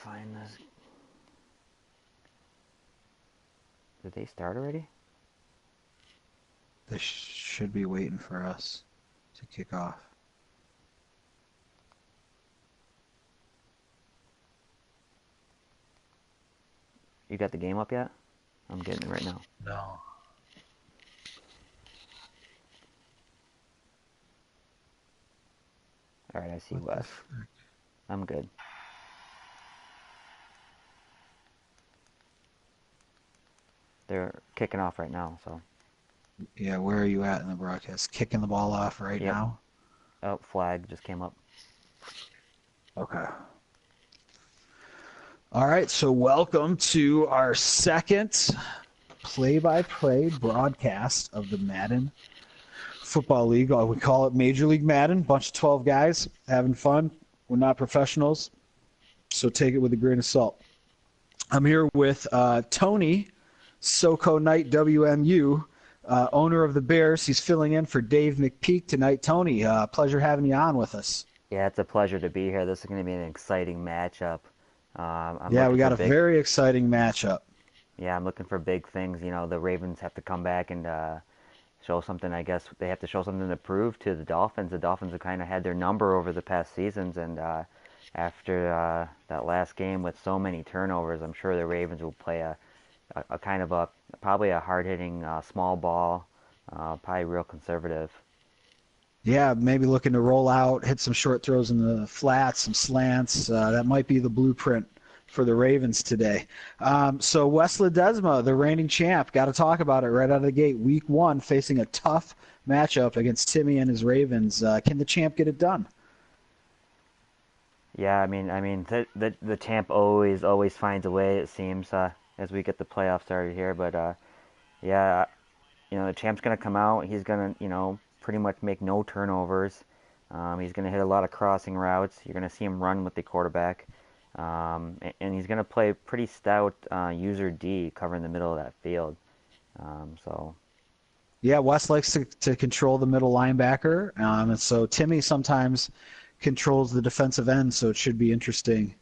find this. Did they start already? They should be waiting for us to kick off. You got the game up yet? I'm getting it right now. No. Alright, I see Wes. I'm good. They're kicking off right now, so. Yeah, where are you at in the broadcast? Kicking the ball off right now? Oh, flag just came up. Okay. All right, so welcome to our second play-by-play broadcast of the Madden Football League. We call it Major League Madden. Bunch of 12 guys having fun. We're not professionals, so take it with a grain of salt. I'm here with Tony, sokoknightwmu, owner of the Bears. He's filling in for Dave McPeak tonight. Tony, pleasure having you on with us. Yeah, it's a pleasure to be here. This is going to be an exciting matchup. We got a very exciting matchup. Yeah, I'm looking for big things. You know, the Ravens have to come back and show something. I guess they have to show something to prove to the Dolphins. The Dolphins have kind of had their number over the past seasons, and after that last game with so many turnovers, I'm sure the Ravens will play a kind of probably a hard-hitting small ball, probably real conservative. Yeah, maybe looking to roll out, hit some short throws in the flats, some slants. That might be the blueprint for the Ravens today. So Wes Ledesma, the reigning champ, got to talk about it right out of the gate. Week 1, facing a tough matchup against Timmy and his Ravens. Can the champ get it done? Yeah, I mean, the champ always finds a way. It seems as we get the playoffs started here, but yeah, the champ's gonna come out. He's gonna, pretty much make no turnovers. He's gonna hit a lot of crossing routes. You're gonna see him run with the quarterback, and he's gonna play pretty stout user D covering the middle of that field. Yeah, Wes likes to control the middle linebacker, and so Timmy sometimes controls the defensive end, so it should be interesting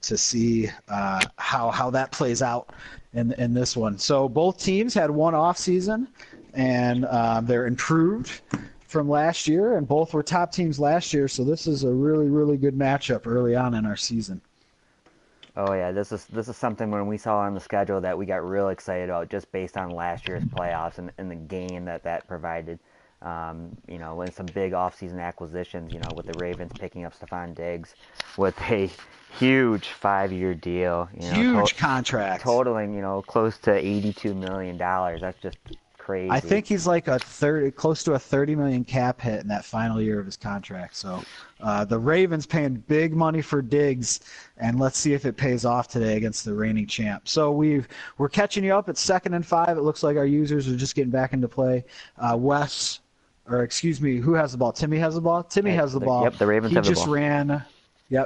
to see how that plays out in this one. So both teams had one off season, and they're improved from last year, and both were top teams last year, so this is a really, really good matchup early on in our season. Oh yeah, this is something when we saw on the schedule that we got real excited about just based on last year's playoffs and the game that provided. With some big offseason acquisitions, with the Ravens picking up Stephon Diggs with a huge 5-year deal. Huge contract. Totaling, close to $82 million. That's just crazy. I think he's like close to a $30 million cap hit in that final year of his contract. So the Ravens paying big money for Diggs, and let's see if it pays off today against the reigning champ. So we're catching you up at 2nd and 5. It looks like our users are just getting back into play. Who has the ball? Timmy has the ball? Timmy has the ball. Yep, the Ravens have the ball.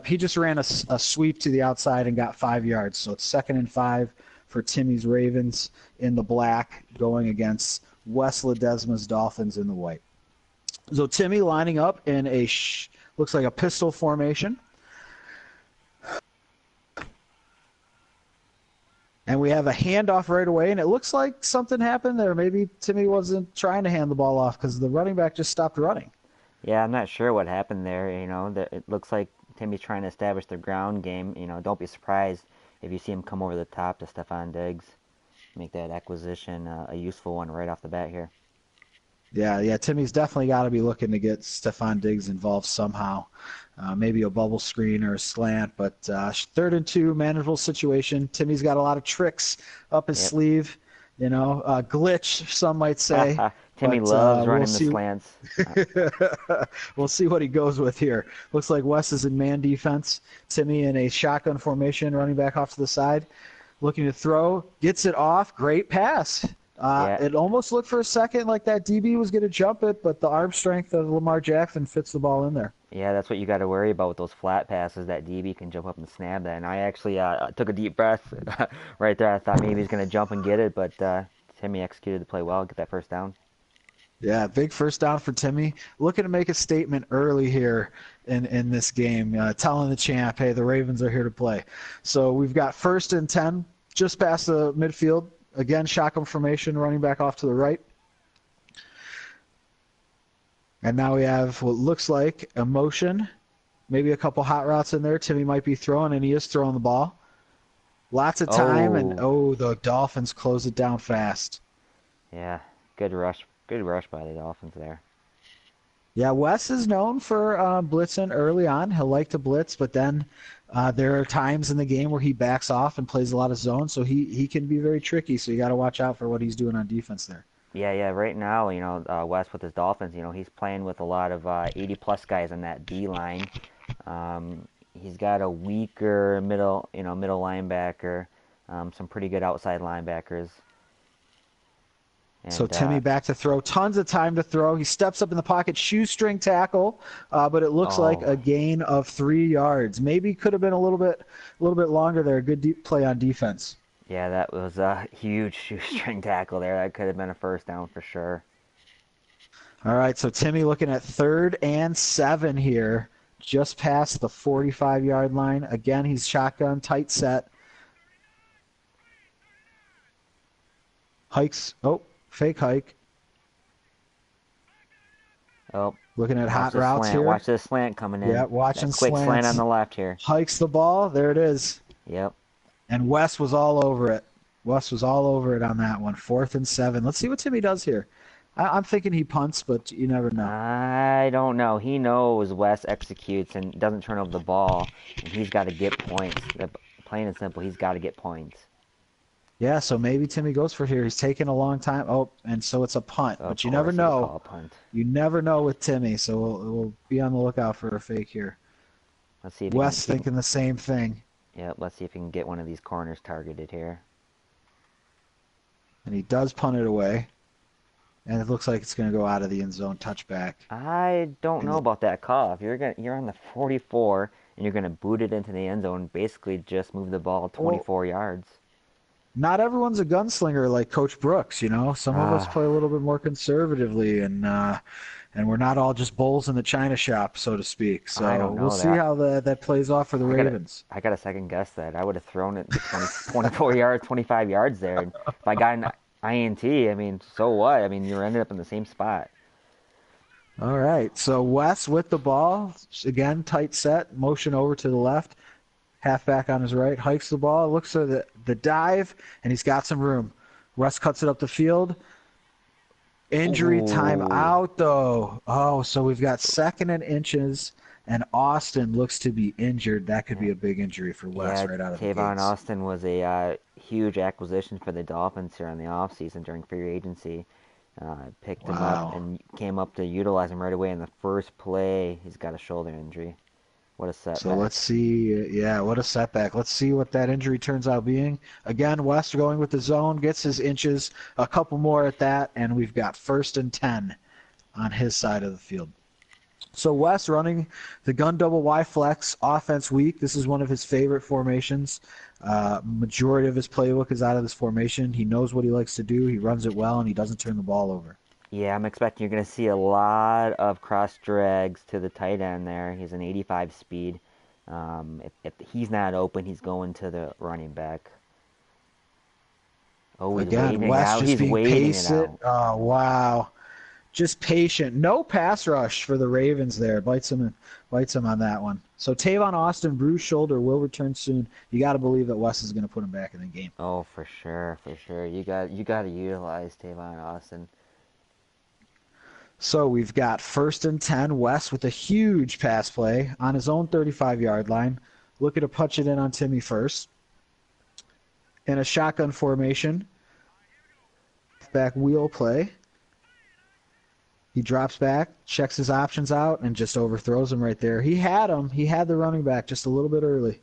He just ran a sweep to the outside and got 5 yards. So it's 2nd and 5 for Timmy's Ravens in the black going against Wes Ledesma's Dolphins in the white. So Timmy lining up in looks like a pistol formation. And we have a handoff right away, and it looks like something happened there. Maybe Timmy wasn't trying to hand the ball off because the running back just stopped running. Yeah, I'm not sure what happened there. It looks like Timmy's trying to establish the ground game. Don't be surprised if you see him come over the top to Stephon Diggs, make that acquisition a useful one right off the bat here. Yeah, Timmy's definitely got to be looking to get Stephon Diggs involved somehow. Maybe a bubble screen or a slant, but 3rd and 2, manageable situation. Timmy's got a lot of tricks up his sleeve, glitch, some might say. Timmy loves running the slants. We'll see what he goes with here. Looks like Wes is in man defense. Timmy in a shotgun formation, running back off to the side, looking to throw, gets it off. Great pass. It almost looked for a second like that DB was going to jump it, but the arm strength of Lamar Jackson fits the ball in there. Yeah, that's what you got to worry about with those flat passes. That DB can jump up and snap that. And I actually took a deep breath right there. I thought maybe he's going to jump and get it, but Timmy executed the play well, get that first down. Yeah, big first down for Timmy. Looking to make a statement early here in this game, telling the champ, hey, the Ravens are here to play. So we've got 1st and 10, just past the midfield. Again, shotgun formation, running back off to the right. And now we have what looks like a motion, maybe a couple hot routes in there. Timmy might be throwing, and he is throwing the ball. Lots of time, and Oh, oh, the Dolphins close it down fast. yeah, good rush. Good rush by the Dolphins there. Yeah, Wes is known for blitzing early on. He'll like to blitz, but then there are times in the game where he backs off and plays a lot of zone, so he can be very tricky. So you got to watch out for what he's doing on defense there. Yeah, yeah. Right now, West with his Dolphins, he's playing with a lot of 80 plus guys on that D line. He's got a weaker middle linebacker, some pretty good outside linebackers, So and Timmy back to throw, tons of time to throw. He steps up in the pocket, shoestring tackle, but it looks like oh, a gain of 3 yards. Maybe could have been a little bit longer there. Good deep play on defense. yeah, that was a huge shoestring tackle there. That could have been a first down for sure. All right, so Timmy looking at 3rd and 7 here, just past the 45-yard line. Again, he's shotgun, tight set. Hikes. Oh, fake hike. Oh, Looking at watch hot this routes slant. here. Watch this slant coming Yeah, in. watching That quick slant on slants. the left here. Hikes the ball. There it is. Yep. And Wes was all over it. Wes was all over it on that one. 4th and 7. Let's see what Timmy does here. I'm thinking he punts, but you never know. I don't know. He knows Wes executes and doesn't turn over the ball, and he's got to get points. Plain and simple, he's got to get points. Yeah, so maybe Timmy goes for here. He's taking a long time. Oh, and so it's a punt. Of But you never course, he would know. call a punt. You never know with Timmy, so we'll be on the lookout for a fake here. Let's see if Wes he can. thinking the same thing, Yeah, let's see if he can get one of these corners targeted here. and he does punt it away, and it looks like it's going to go out of the end zone touchback. I don't And know about that call. If you're on the 44 and you're gonna boot it into the end zone, basically just move the ball well, 24 yards. not everyone's a gunslinger like Coach Brooks. Some of us play a Ah, little bit more conservatively, and we're not all just bulls in the china shop, so to speak. I So don't we'll know see that. how that plays off for the I gotta, Ravens. I gotta second guess that. I would have thrown it 24 yards, 25 yards there. And if I got an INT, I mean, so what? I mean, you ended up in the same spot. All right, so Wes with the ball again, tight set, motion over to the left, halfback on his right, hikes the ball, looks for the dive, and he's got some room. Wes cuts it up the field. Injury time Ooh, out though. Oh, so we've got 2nd and inches, and Austin looks to be injured. That could yeah, be a big injury for Wes yeah. right out of the Tavon gates. Austin was a huge acquisition for the Dolphins here in the offseason during free agency. Picked him up Wow. and came up to utilize him right away in the first play. He's got a shoulder injury. What a So let's setback. see. Yeah, what a setback. Let's see what that injury turns out being. Again, West going with the zone, gets his inches, a couple more at that, and we've got 1st and 10 on his side of the field. So West running the gun double Y flex offense weak. This is one of his favorite formations. Majority of his playbook is out of this formation. He knows what he likes to do. He runs it well, and he doesn't turn the ball over. Yeah, I'm expecting you're going to see a lot of cross drags to the tight end there. He's an 85 speed. If he's not open, he's going to the running back. Oh, he's Again, waiting it West out. just He's being waiting it patient. out. Oh, wow. Just patient. No pass rush for the Ravens there. Bites him on that one. So Tavon Austin, bruised shoulder, will return soon. You got to believe that West is going to put him back in the game. Oh, for sure, for sure. You got to utilize Tavon Austin. So we've got 1st and 10. West with a huge pass play on his own 35-yard line. Looking to punch it in on Timmy first. In a shotgun formation. Back wheel play. He drops back, checks his options out, and just overthrows him right there. He had him. He had the running back just a little bit early.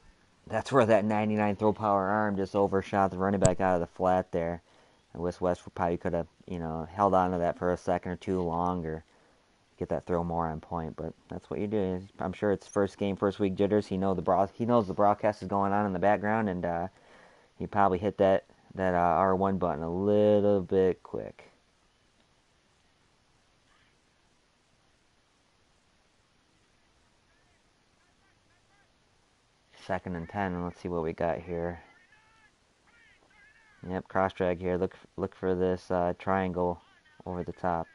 That's where that 99 throw power arm just overshot the running back out of the flat there. I wish West probably could have, held on to that for a second or two longer, get that throw more on point. But that's what you do. I'm sure it's first game, first week jitters. He knows the broadcast is going on in the background, and he probably hit that R1 button a little bit quick. 2nd and 10, and let's see what we got here. Yep, cross drag here. Look for this triangle over the top.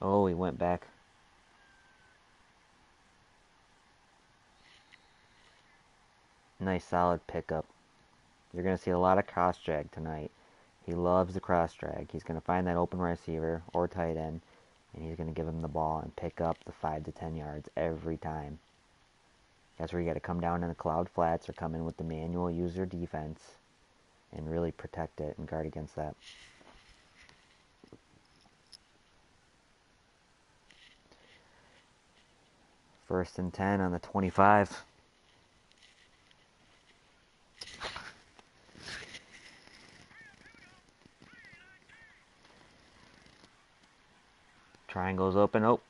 Oh, he went back. Nice solid pickup. You're going to see a lot of cross drag tonight. He loves the cross drag. He's going to find that open receiver or tight end, and he's going to give him the ball and pick up the 5 to 10 yards every time. That's where you got to come down in the cloud flats or come in with the manual user defense and really protect it and guard against that. First and 10 on the 25. Triangle's open. Oh,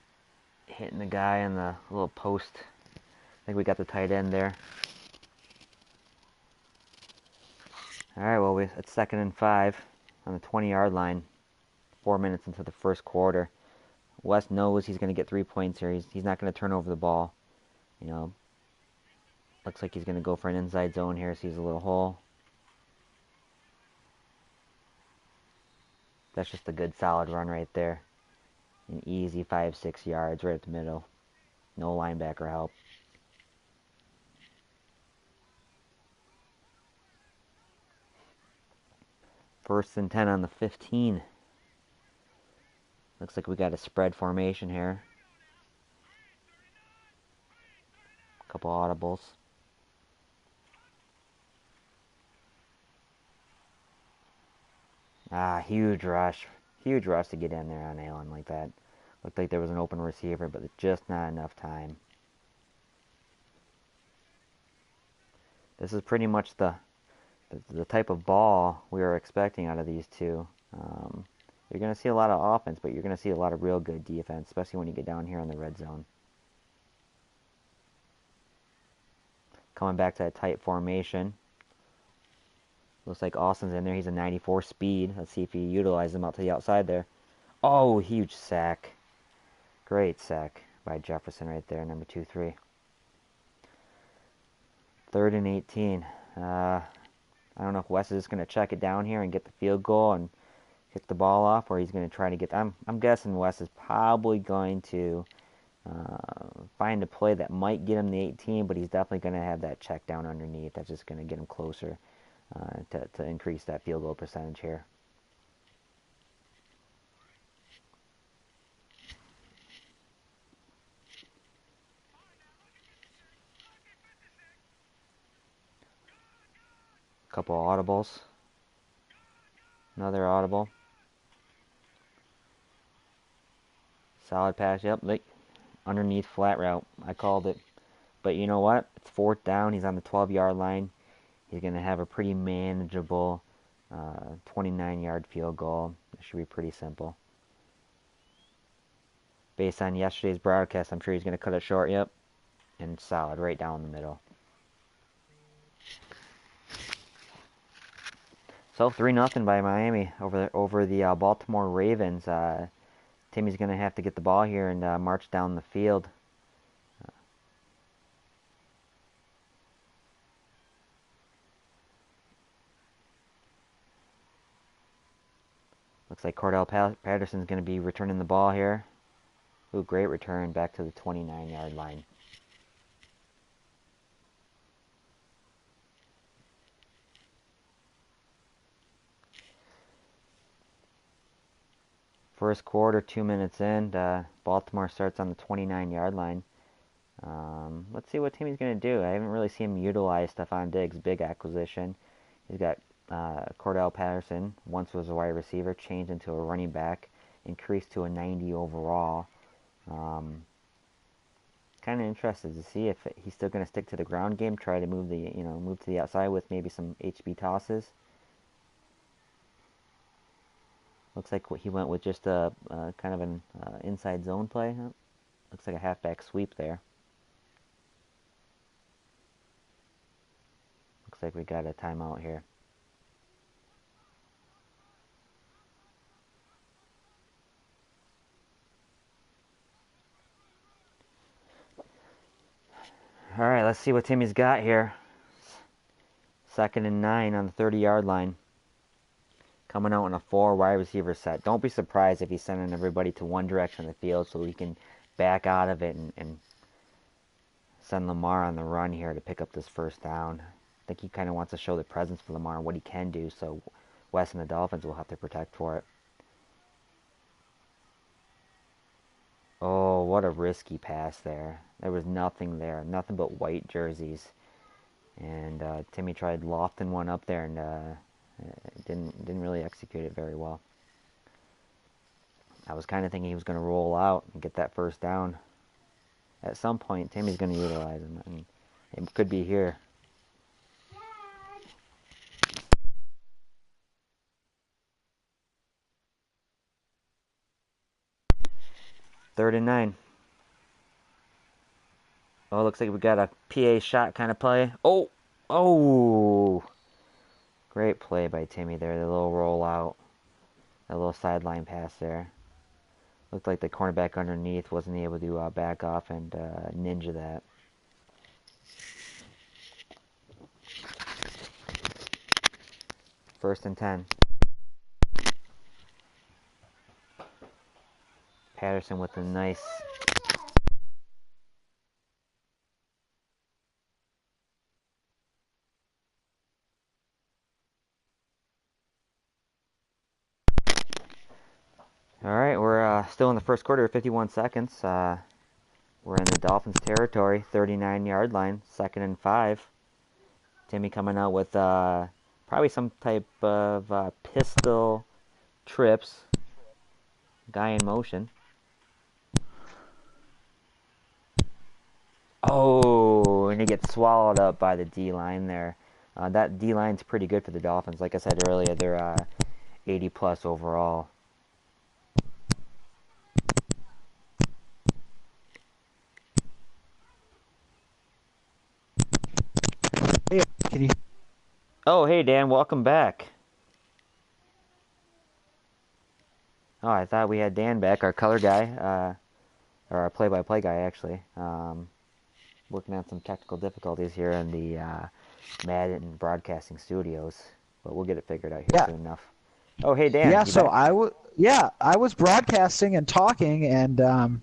hitting the guy in the little post. I think we got the tight end there. Alright, well, it's 2nd and 5 on the 20-yard line. 4 minutes into the first quarter. Wes knows he's going to get 3 points here. He's not going to turn over the ball. You know, looks like he's going to go for an inside zone here. Sees a little hole. That's just a good solid run right there. An easy 5-6 yards right at the middle. No linebacker help. First and 10 on the 15. Looks like we got a spread formation here. A couple audibles. Huge rush. Huge rush to get in there on Allen like that. Looked like there was an open receiver, but just not enough time. This is pretty much the type of ball we were expecting out of these two. You're going to see a lot of offense, but you're going to see a lot of real good defense, especially when you get down here in the red zone. Coming back to that tight formation. Looks like Austin's in there. He's a 94 speed. Let's see if he utilizes him out to the outside there. Oh, huge sack. Great sack by Jefferson right there, number 2-3. 3rd and 18. I don't know if Wes is just going to check it down here and get the field goal and kick the ball off, or he's going to try to get... I'm guessing Wes is probably going to find a play that might get him the 18, but he's definitely going to have that check down underneath. That's just going to get him closer to increase that field goal percentage here. Couple audibles. Another audible. Solid pass. Yep, like underneath flat route. I called it. But you know what? It's 4th down. He's on the 12-yard line. He's going to have a pretty manageable 29-yard field goal. It should be pretty simple. Based on yesterday's broadcast, I'm sure he's going to cut it short. Yep. And solid right down the middle. So 3-0 by Miami over the Baltimore Ravens. Timmy's going to have to get the ball here and march down the field. Looks like Cordell Patterson's going to be returning the ball here. Ooh, great return back to the 29-yard line. First quarter, 2 minutes in. Baltimore starts on the 29-yard line. Let's see what Timmy's going to do. I haven't really seen him utilize Stephon Diggs' big acquisition. He's got Cordell Patterson, once was a wide receiver, changed into a running back, increased to a 90 overall. Kind of interested to see if he's still going to stick to the ground game, try to move to the outside with maybe some HB tosses. Looks like he went with just a kind of an inside zone play. Looks like a halfback sweep there. Looks like we got a timeout here. All right, let's see what Timmy's got here. 2nd and 9 on the 30-yard line. Coming out in a 4 wide receiver set. Don't be surprised if he's sending everybody to one direction of the field so he can back out of it and send Lamar on the run here to pick up this first down. I think he kind of wants to show the presence for Lamar and what he can do, so Wes and the Dolphins will have to protect for it. Oh, what a risky pass there. There was nothing there, nothing but white jerseys. And Timmy tried lofting one up there and didn't really execute it very well. I was kind of thinking he was going to roll out and get that first down. At some point, Timmy's going to utilize him, and it could be here. Third and 9. Oh, looks like we got a PA shot kind of play. Oh! Great play by Timmy there. The little rollout. That little sideline pass there. Looked like the cornerback underneath wasn't able to back off and ninja that. First and 10. Patterson with a nice... Alright, we're still in the first quarter, 51 seconds. We're in the Dolphins territory, 39-yard line, 2nd and 5. Timmy coming out with probably some type of pistol trips. Guy in motion. Oh, and he gets swallowed up by the D-line there. That D-line's pretty good for the Dolphins. Like I said earlier, they're 80-plus overall. Hey, can you? Oh, hey, Dan, welcome back. Oh, I thought we had Dan back, our color guy, or our play-by-play guy, actually. Working on some technical difficulties here in the Madden Broadcasting Studios, but we'll get it figured out here soon enough. Oh, hey, Dan. Yeah, you so back? I was broadcasting and talking, and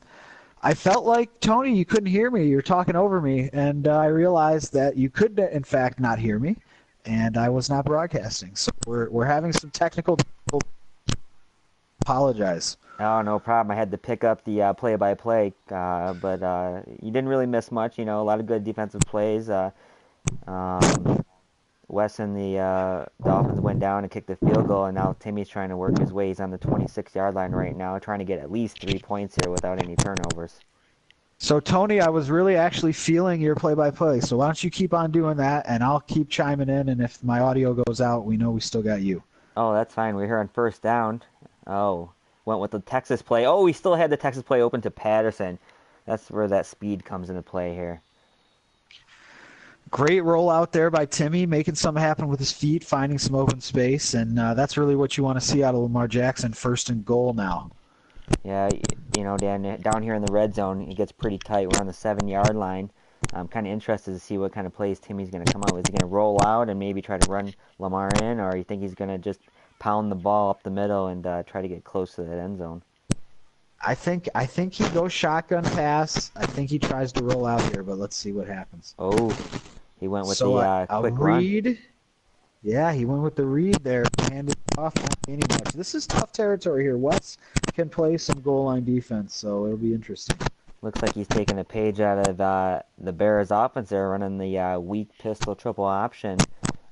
I felt like, Tony, you couldn't hear me. You were talking over me, and I realized that you could, in fact, not hear me, and I was not broadcasting. So we're having some technical. Apologize. Oh, no problem. I had to pick up the play-by-play, but you didn't really miss much. You know, a lot of good defensive plays. Wes and the Dolphins went down and kicked the field goal, and now Timmy's trying to work his way. He's on the 26-yard line right now, trying to get at least 3 points here without any turnovers. So, Tony, I was really actually feeling your play-by-play, so why don't you keep on doing that, and I'll keep chiming in, and if my audio goes out, we know we still got you. Oh, that's fine. We're here on first down. Oh, went with the Texas play. Oh, we still had the Texas play open to Patterson. That's where that speed comes into play here. Great rollout there by Timmy, making something happen with his feet, finding some open space, and that's really what you want to see out of Lamar Jackson, 1st and goal now. Yeah, you know, Dan, down here in the red zone, it gets pretty tight. We're on the 7-yard line. I'm kind of interested to see what kind of plays Timmy's going to come out with. Is he going to roll out and maybe try to run Lamar in, or you think he's going to just pound the ball up the middle and try to get close to that end zone? I think he goes shotgun pass. I think he tries to roll out here, but let's see what happens. Oh, he went with the quick read. run. Yeah, he went with the read there. Handed off, not gaining much. This is tough territory here. Wes can play some goal line defense, so it'll be interesting. Looks like he's taking a page out of the Bears' offense there, running the weak pistol triple option.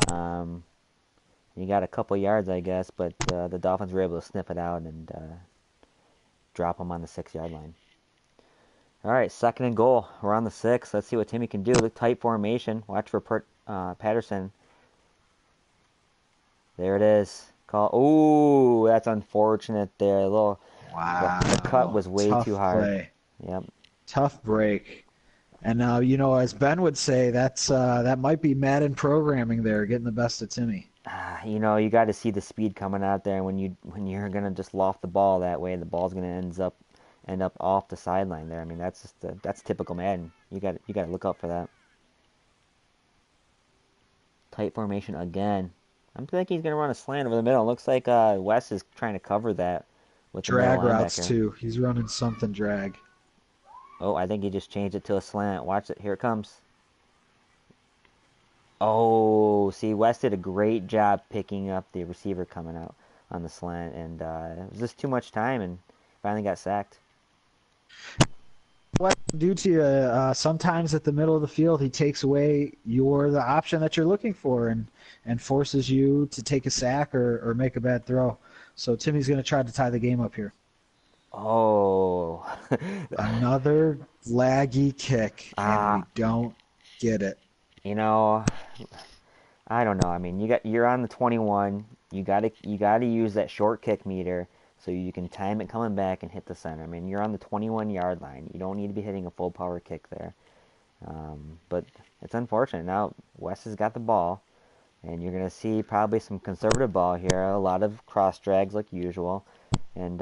You got a couple yards, I guess, but the Dolphins were able to sniff it out and drop him on the 6-yard line. All right, 2nd and goal. We're on the 6. Let's see what Timmy can do. Look, tight formation. Watch for Patterson. There it is. Call. Ooh, that's unfortunate there. Wow. The cut was way too hard. Play. Yep. Tough break. And you know, as Ben would say, that might be Madden programming there, getting the best of Timmy. You know, you got to see the speed coming out there. When you're gonna just loft the ball that way, the ball's gonna end up off the sideline there. I mean, that's typical Madden. You got to look out for that. Tight formation again. I'm thinking he's going to run a slant over the middle. Looks like Wes is trying to cover that with the middle Drag routes linebacker. too. He's running something drag. Oh, I think he just changed it to a slant. Watch it. Here it comes. Oh, see, Wes did a great job picking up the receiver coming out on the slant, and it was just too much time, and finally got sacked. What due to sometimes at the middle of the field he takes away the option that you're looking for and forces you to take a sack or make a bad throw. So Timmy's going to try to tie the game up here. Oh, Another laggy kick, and we ah, don't get it. you know, I don't know. I mean, you're on the 21. You gotta use that short kick meter so you can time it coming back and hit the center. I mean, you're on the 21-yard line. You don't need to be hitting a full power kick there. But it's unfortunate. Now Wes has got the ball, and you're gonna see probably some conservative ball here. A lot of cross drags like usual, and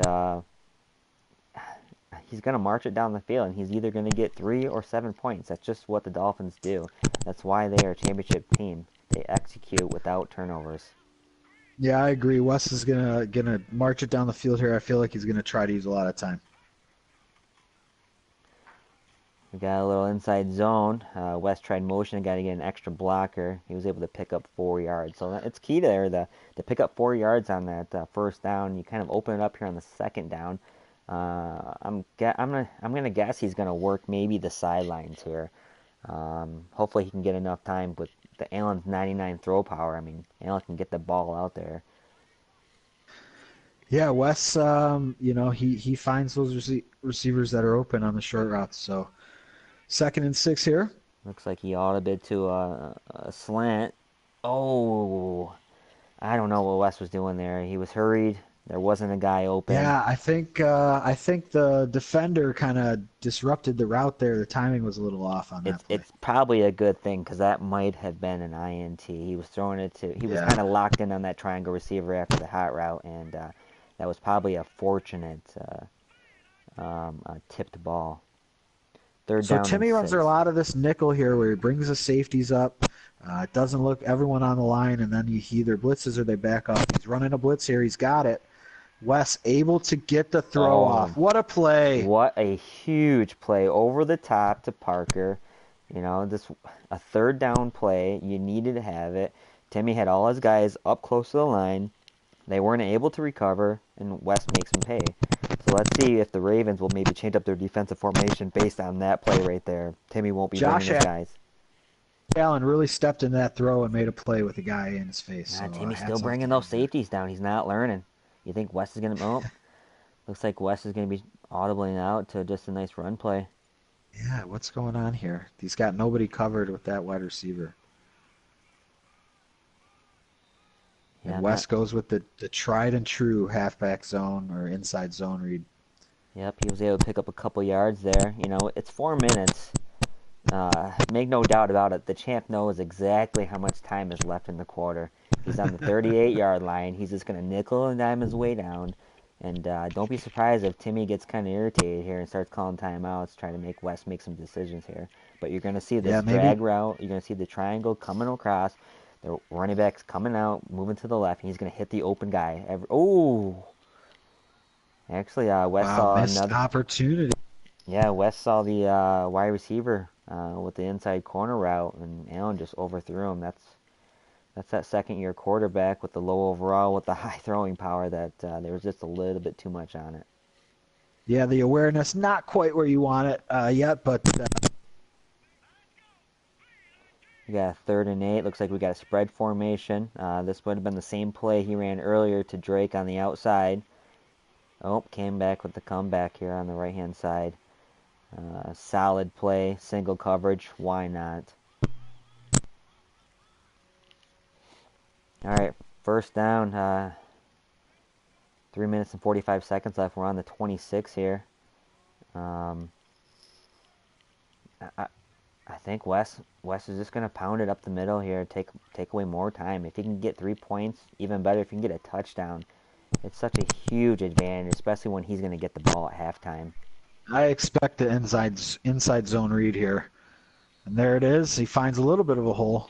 he's gonna march it down the field, and he's either gonna get 3 or 7 points. That's just what the Dolphins do. That's why they are a championship team. They execute without turnovers. Yeah, I agree. Wes is gonna march it down the field here. I feel like he's gonna try to use a lot of time. We got a little inside zone. West tried motion and got to get an extra blocker. He was able to pick up 4 yards. So it's key there to pick up 4 yards on that first down. You kind of open it up here on the second down. I'm gonna guess he's gonna work maybe the sidelines here. Hopefully he can get enough time with the Allen's 99 throw power. I mean, Allen can get the ball out there. Yeah, Wes, he finds those receivers that are open on the short routes. So 2nd and 6 here. Looks like he audited to a slant. Oh, I don't know what Wes was doing there. He was hurried. There wasn't a guy open. Yeah, I think the defender kind of disrupted the route there. The timing was a little off on It's that play. it's probably a good thing because that might have been an INT. He was throwing it to. He was Yeah. kind of locked in on that triangle receiver after the hot route, and that was probably a fortunate tipped ball. Third So down and Timmy runs a 6. lot of this nickel here where he brings the safeties up, doesn't look everyone on the line, and then he either blitzes or they back off. He's running a blitz here. He's got it. Wes able to get the throw Oh, off. What a play. what a huge play over the top to Parker. This a third down play. You needed to have it. Timmy had all his guys up close to the line. They weren't able to recover, and West makes them pay. So let's see if the Ravens will maybe change up their defensive formation based on that play right there. Timmy won't be bringing Josh his guys. Allen really stepped in that throw and made a play with the guy in his face. So Timmy's still hats off to bringing him those there. safeties down. He's not learning. You think West is going to... Oh, looks like West is going to be audibling out to just a nice run play. Yeah, what's going on here? He's got nobody covered with that wide receiver. Yeah, And West goes with the tried and true halfback zone or inside zone read. Yep, he was able to pick up a couple yards there. It's 4 minutes. Make no doubt about it. The champ knows exactly how much time is left in the quarter. He's on the 38-yard line. He's just going to nickel and dime his way down. And don't be surprised if Timmy gets kind of irritated here and starts calling timeouts, trying to make West make some decisions here. But you're going to see Yeah, this maybe. drag route. You're going to see the triangle coming across. The running back's coming out, moving to the left, and he's going to hit the open guy. Actually, West Wow, saw missed another. opportunity. Yeah, West saw the wide receiver with the inside corner route, and Allen just overthrew him. That's that second-year quarterback with the low overall, with the high throwing power. That there was just a little bit too much on it. Yeah, the awareness not quite where you want it yet, but We got a 3rd and 8. Looks like we got a spread formation. This would have been the same play he ran earlier to Drake on the outside. Oh, came back with the comeback here on the right-hand side. Solid play, single coverage. Why not? All right, first down. 3 minutes and 45 seconds left. We're on the 26 here. Um, I, I think West is just gonna pound it up the middle here. Take away more time. If he can get 3 points, even better. If he can get a touchdown, it's such a huge advantage, especially when he's gonna get the ball at halftime. I expect the inside zone read here. And there it is. He finds a little bit of a hole.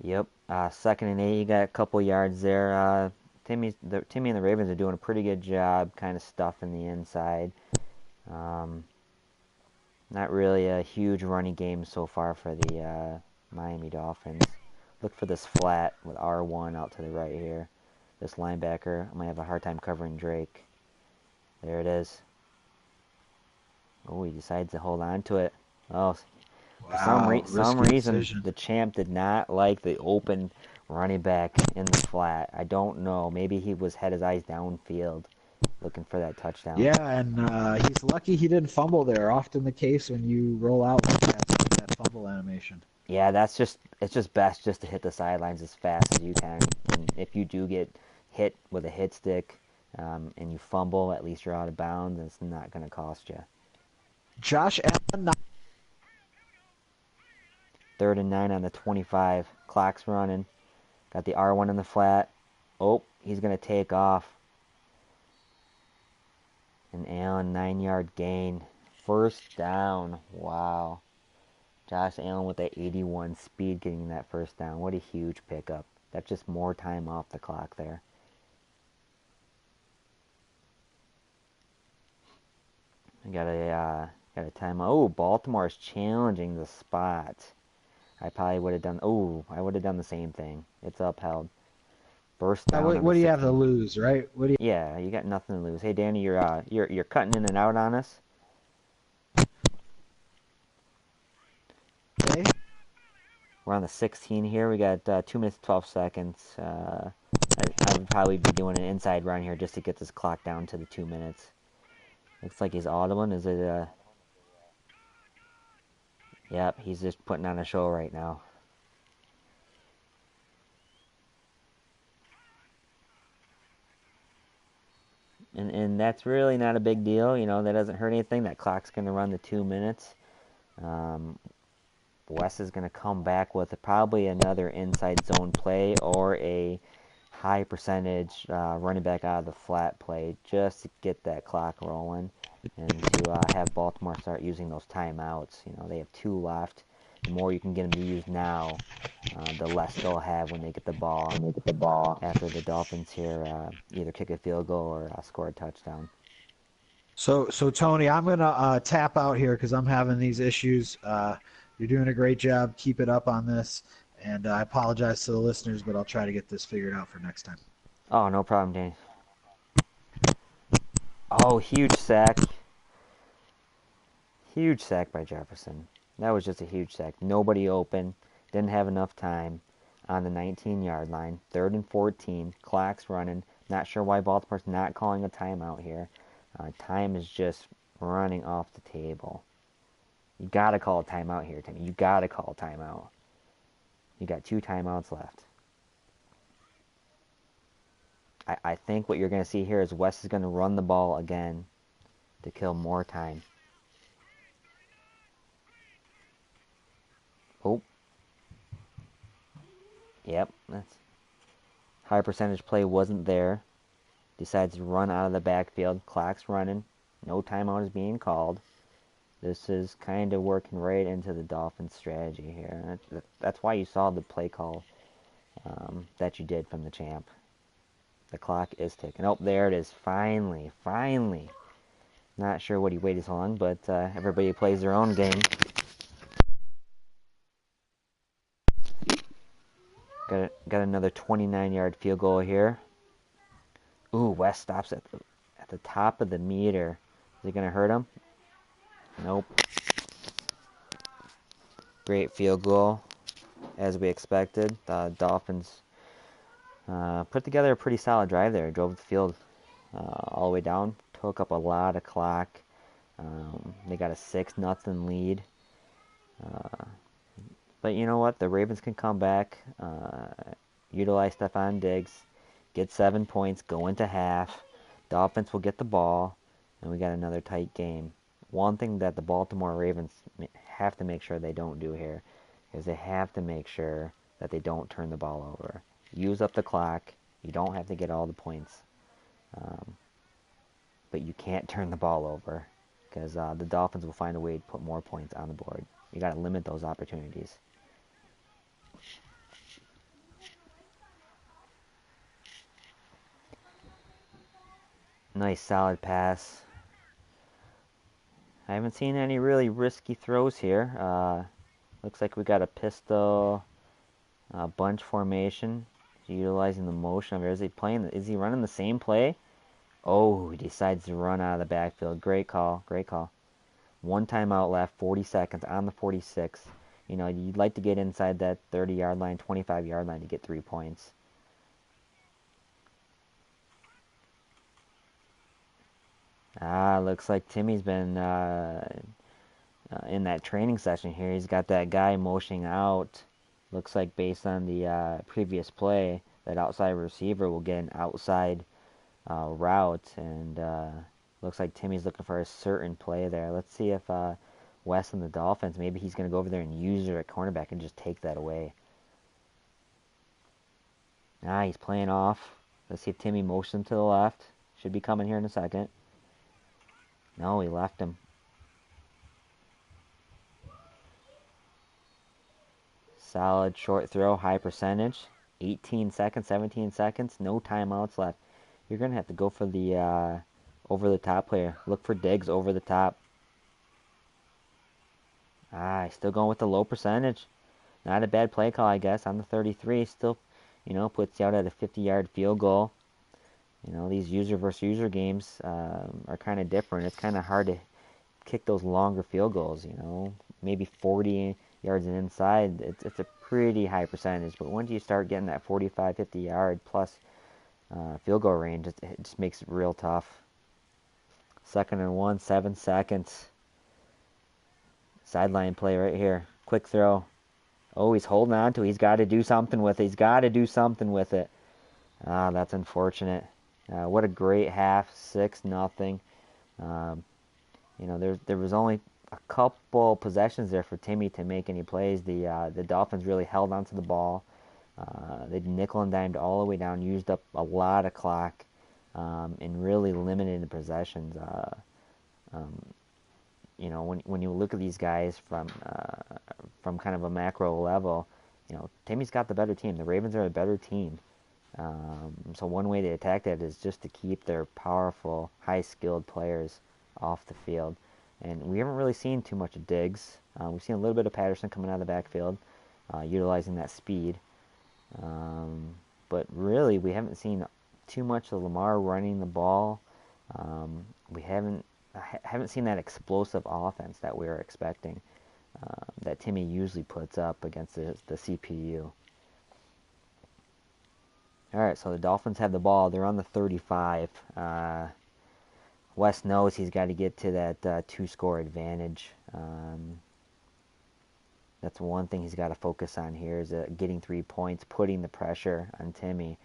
Yep. 2nd and 8. You got a couple yards there. Timmy and the Ravens are doing a pretty good job, kind of stuffing the inside. Um, Not really a huge running game so far for the Miami Dolphins. Look for this flat with R1 out to the right here. This linebacker, I'm going to have a hard time covering Drake. There it is. Oh, he decides to hold on to it. Oh, for Wow, some risky reason, decision. the champ did not like the open running back in the flat. I don't know. Maybe he had his eyes downfield looking for that touchdown. Yeah, and he's lucky he didn't fumble there. Often the case when you roll out like that fumble animation. Yeah, it's just best just to hit the sidelines as fast as you can. And if you do get hit with a hit stick and you fumble, at least you're out of bounds, and it's not going to cost you. Josh Allen, 3rd and 9 on the 25. Clock's running. Got the R1 in the flat. Oh, he's going to take off. An Allen 9-yard gain. First down. Wow. Josh Allen with that 81 speed getting that first down. What a huge pickup. That's just more time off the clock there. I got a timeout. Oh, Baltimore's challenging the spot. I probably would have done. Oh, I would have done the same thing. It's upheld. First down on the what do you have to 16. lose, right? What do Yeah, you got nothing to lose. Hey, Danny, you're cutting in and out on us. you say? We're on the 16 here. We got 2 minutes 12 seconds. I would probably be doing an inside run here just to get this clock down to the 2 minutes. Looks like he's audibling. Is it? Yep, he's just putting on a show right now. And that's really not a big deal. You know, that doesn't hurt anything. That clock's going to run the 2 minutes. Um, Wes is going to come back with probably another inside zone play or a high percentage running back out of the flat play just to get that clock rolling and to have Baltimore start using those timeouts. You know, they have 2 left. The more you can get them to use now, the less they'll have when they get the ball after the Dolphins here either kick a field goal or score a touchdown. So Tony, I'm gonna tap out here because I'm having these issues. You're doing a great job. Keep it up on this, and I apologize to the listeners, but I'll try to get this figured out for next time. Oh, no problem, Danny. Oh, huge sack. Huge sack by Jefferson. That was just a huge sack. Nobody open. Didn't have enough time on the 19-yard line. 3rd and 14. Clock's running. Not sure why Baltimore's not calling a timeout here. Time is just running off the table. You got to call a timeout here, Timmy. You got to call a timeout. You got 2 timeouts left. I think what you're going to see here is Wes is going to run the ball again to kill more time. Oh, yep. That's high percentage play wasn't there. Decides to run out of the backfield. Clock's running. No timeout is being called. This is kind of working right into the Dolphins' strategy here. That's why you saw the play call that you did from the champ. The clock is ticking. Oh, there it is. Finally, finally. Not sure what he waited so long, but everybody plays their own game. Got another 29-yard field goal here. Ooh, West stops at the top of the meter. Is it going to hurt him? Nope. Great field goal, as we expected. The Dolphins put together a pretty solid drive there. Drove the field all the way down. Took up a lot of clock. They got a 6-0 lead. But you know what? The Ravens can come back, utilize Stephon Diggs, get 7 points, go into half. Dolphins will get the ball, and we got another tight game. One thing that the Baltimore Ravens have to make sure they don't do here is they have to make sure that they don't turn the ball over. Use up the clock. You don't have to get all the points. But you can't turn the ball over because the Dolphins will find a way to put more points on the board. You got to limit those opportunities. Nice solid pass. I haven't seen any really risky throws here. Looks like we got a pistol bunch formation, utilizing the motion of it. Is he playing? Is he running the same play? Oh, he decides to run out of the backfield. Great call. Great call. One timeout left. 40 seconds on the 46. You know, you'd like to get inside that 30-yard line, 25-yard line to get 3 points. Looks like Timmy's been in that training session here. He's got that guy motioning out. Looks like based on the previous play, that outside receiver will get an outside route, and looks like Timmy's looking for a certain play there. Let's see if Wes and the Dolphins, maybe he's going to go over there and use her at cornerback and just take that away. He's playing off. Let's see if Timmy motions to the left. Should be coming here in a second. No, he left him. Solid short throw, high percentage. 18 seconds, 17 seconds, no timeouts left. You're going to have to go for the over-the-top player. Look for Diggs over the top. He's still going with the low percentage. Not a bad play call, I guess, on the 33. Still, puts you out at a 50-yard field goal. These user versus user games are kind of different. It's kind of hard to kick those longer field goals, maybe 40 yards and inside. It's a pretty high percentage, but once you start getting that 45, 50 yard plus field goal range, it just makes it real tough. 2nd and 1, 7 seconds. Sideline play right here. Quick throw. Oh, he's holding on to it. He's got to do something with it. He's got to do something with it. That's unfortunate. What a great half. 6-0. There was only a couple possessions there for Timmy to make any plays. The Dolphins really held onto the ball. They nickel and dimed all the way down, used up a lot of clock, and really limited the possessions. When you look at these guys from kind of a macro level, Timmy's got the better team. The Ravens are a better team. So one way to attack that is just to keep their powerful, high-skilled players off the field. And we haven't really seen too much of Diggs. We've seen a little bit of Patterson coming out of the backfield, utilizing that speed. But really, we haven't seen too much of Lamar running the ball. We haven't seen that explosive offense that we were expecting, that Timmy usually puts up against the CPU. All right, so the Dolphins have the ball. They're on the 35. Wes knows he's got to get to that 2-score advantage. That's one thing he's got to focus on here is getting 3 points, putting the pressure on Timmy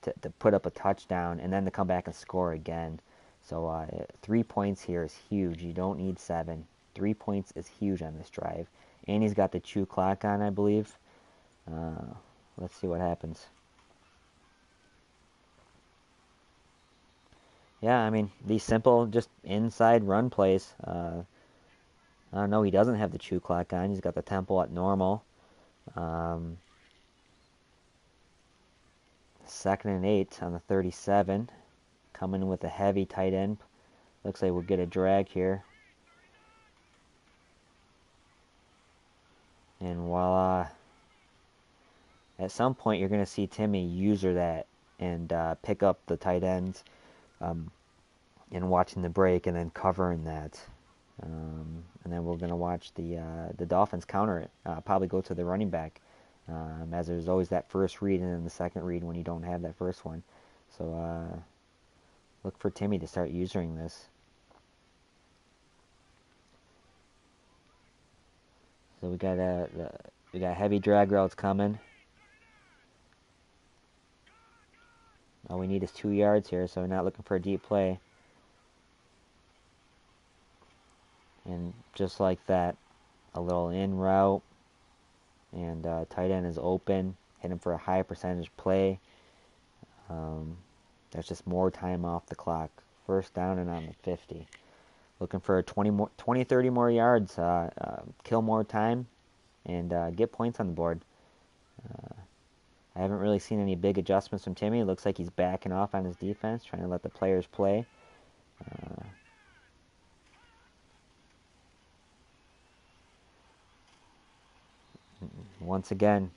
to put up a touchdown, and then to come back and score again. So 3 points here is huge. You don't need 7. 3 points is huge on this drive. And he's got the chew clock on, I believe. Let's see what happens. Yeah, I mean, these simple, just inside run plays. No, he doesn't have the chew clock on. He's got the tempo at normal. 2nd and 8 on the 37. Coming with a heavy tight end. Looks like we'll get a drag here. And voila. At some point, you're going to see Timmy user that and pick up the tight ends. And watching the break and then covering that. And then we're going to watch the Dolphins counter it. Probably go to the running back, as there's always that first read and then the second read when you don't have that first one. So look for Timmy to start using this. So we got heavy drag routes coming. All we need is 2 yards here, so we're not looking for a deep play. And just like that, a little in route, and tight end is open. Hit him for a high percentage play. That's just more time off the clock. 1st down and on the 50. Looking for 20, 30 more yards, kill more time, and get points on the board. I haven't really seen any big adjustments from Timmy. It looks like he's backing off on his defense, trying to let the players play. Uh, Once again,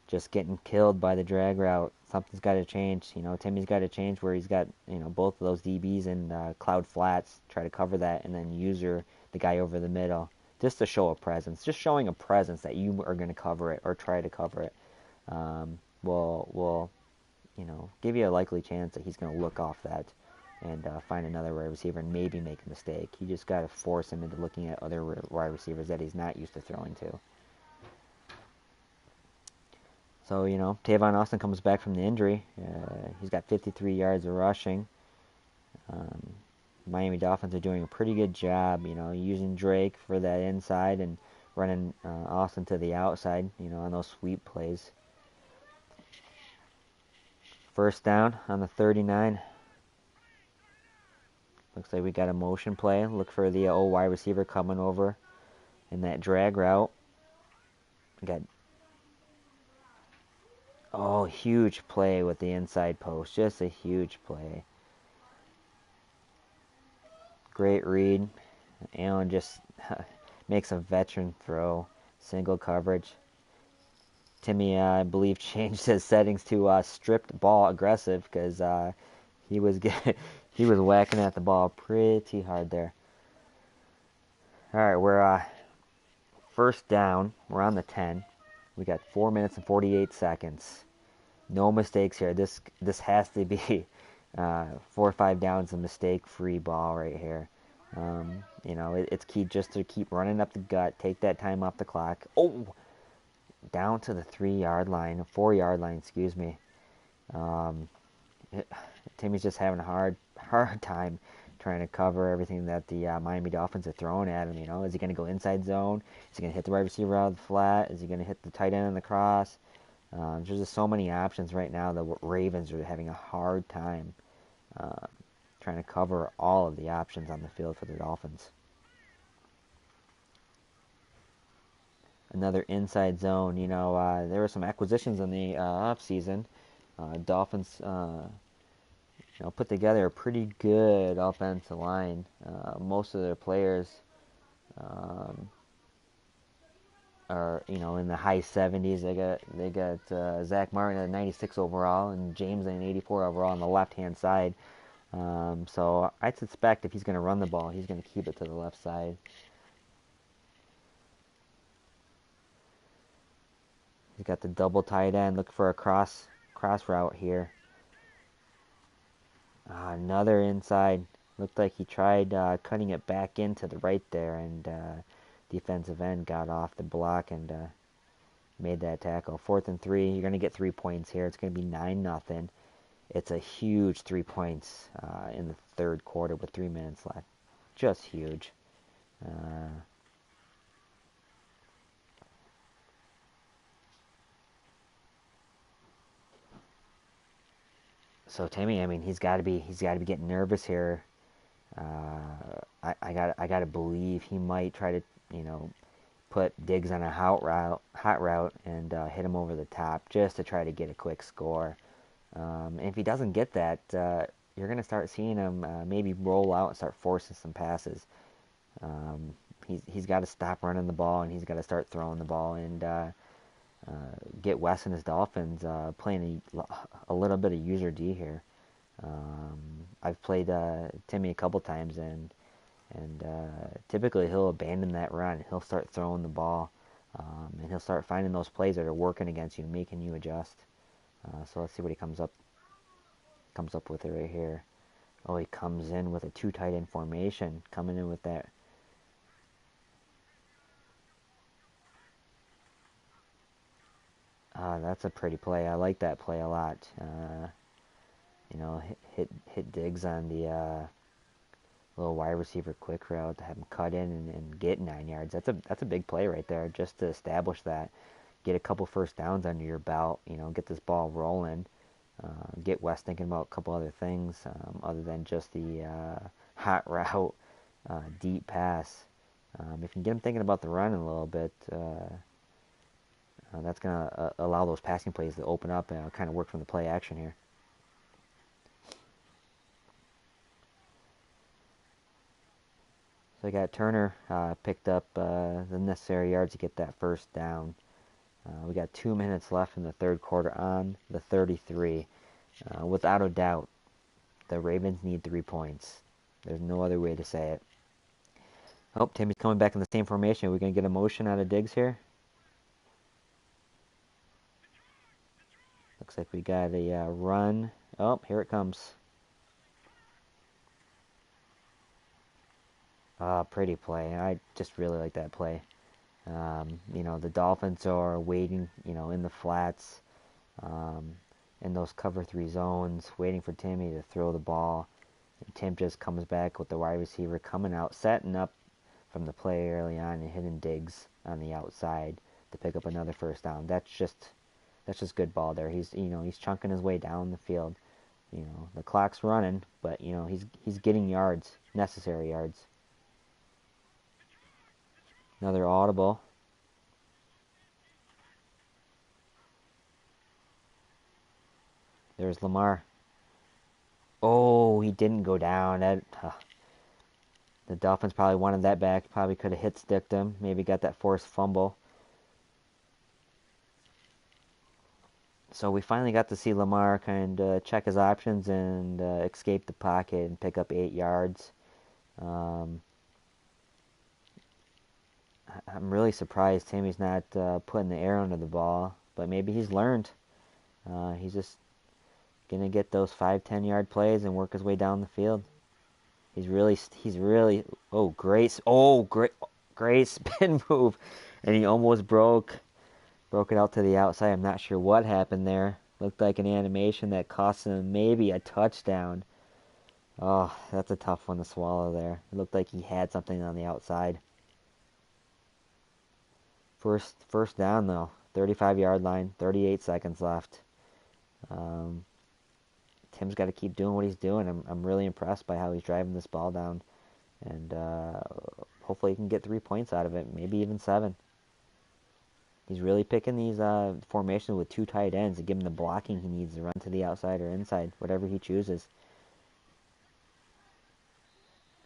just getting killed by the drag route. Something's got to change. Timmy's got to change where he's got both of those DBs and cloud flats. Try to cover that, and then user the guy over the middle, just to show a presence. Just showing a presence that you are going to cover it or try to cover it. Will give you a likely chance that he's going to look off that and find another wide receiver and maybe make a mistake. You just got to force him into looking at other wide receivers that he's not used to throwing to. So, Tavon Austin comes back from the injury. He's got 53 yards of rushing. Um, Miami Dolphins are doing a pretty good job, using Drake for that inside and running Austin to the outside, on those sweep plays. First down on the 39. Looks like we got a motion play. Look for the old wide receiver coming over in that drag route. We got huge play with the inside post. Just a huge play. Great read. Allen just makes a veteran throw. Single coverage. Timmy, I believe, changed his settings to stripped ball aggressive because he was he was whacking at the ball pretty hard there. All right, we're first down. We're on the 10. We got 4 minutes and 48 seconds. No mistakes here. This has to be 4 or 5 downs a mistake-free ball right here. It's key just to keep running up the gut, take that time off the clock. Oh, down to the 3-yard line, 4-yard line, excuse me. Timmy's just having a hard time trying to cover everything that the Miami Dolphins are throwing at him. Is he going to go inside zone? Is he going to hit the wide receiver out of the flat? Is he going to hit the tight end on the cross? There's just so many options right now. The Ravens are having a hard time trying to cover all of the options on the field for the Dolphins. Another inside zone. There were some acquisitions in the offseason. Dolphins, put together a pretty good offensive line. Most of their players are in the high 70s. They got Zach Martin at 96 overall and James at 84 overall on the left hand side. So I suspect if he's going to run the ball, he's going to keep it to the left side. He's got the double tight end. Look for a cross route here. Another inside. Looked like he tried cutting it back into the right there, and defensive end got off the block and made that tackle. 4th and 3. You're going to get 3 points here. It's going to be 9-0. It's a huge 3 points in the third quarter with 3 minutes left. Just huge. So Timmy, he's got to be getting nervous here. I got to believe he might try to put Diggs on a hot route and hit him over the top just to try to get a quick score. And if he doesn't get that, you're going to start seeing him maybe roll out and start forcing some passes. He's got to stop running the ball and he's got to start throwing the ball and get Wes and his Dolphins playing a little bit of user D here. I've played Timmy a couple times and typically he'll abandon that run. He'll start throwing the ball and he'll start finding those plays that are working against you, making you adjust. So let's see what he comes up with it right here. Oh, he comes in with a 2 tight end formation, coming in with that. That's a pretty play. I like that play a lot. Hit Diggs on the little wide receiver quick route to have him cut in and get 9 yards. That's a big play right there, just to establish that. Get a couple first downs under your belt. Get this ball rolling. Get West thinking about a couple other things other than just the hot route, deep pass. If you can get him thinking about the run a little bit, that's going to allow those passing plays to open up and kind of work from the play action here. So I got Turner picked up the necessary yards to get that first down. We got 2 minutes left in the third quarter on the 33. Without a doubt, the Ravens need 3 points. There's no other way to say it. Oh, Timmy's coming back in the same formation. Are we going to get a motion out of Diggs here? Looks like we got a run. Oh, here it comes. Pretty play. I just really like that play. The Dolphins are waiting, in the flats, um, in those cover three zones, waiting for Timmy to throw the ball. And Tim just comes back with the wide receiver coming out, setting up from the play early on and hitting Diggs on the outside to pick up another first down. That's just good ball there. He's chunking his way down the field. The clock's running, but he's getting yards, necessary yards. Another audible. There's Lamar. Oh, he didn't go down. The Dolphins probably wanted that back. Probably could have hit sticked him. Maybe got that forced fumble. So we finally got to see Lamar kind of check his options and escape the pocket and pick up 8 yards. Um, I'm really surprised Tammy's not putting the air under the ball, but maybe he's learned. He's just gonna get those 5-10 yard plays and work his way down the field. He's really. Great spin move, and he almost broke it out to the outside. I'm not sure what happened there. Looked like an animation that cost him maybe a touchdown. Oh, that's a tough one to swallow there. It looked like he had something on the outside. First down though, 35-yard line, 38 seconds left. Um, Tim's got to keep doing what he's doing. I'm really impressed by how he's driving this ball down, and hopefully he can get 3 points out of it, maybe even 7. He's really picking these formations with two tight ends to give him the blocking he needs to run to the outside or inside, whatever he chooses.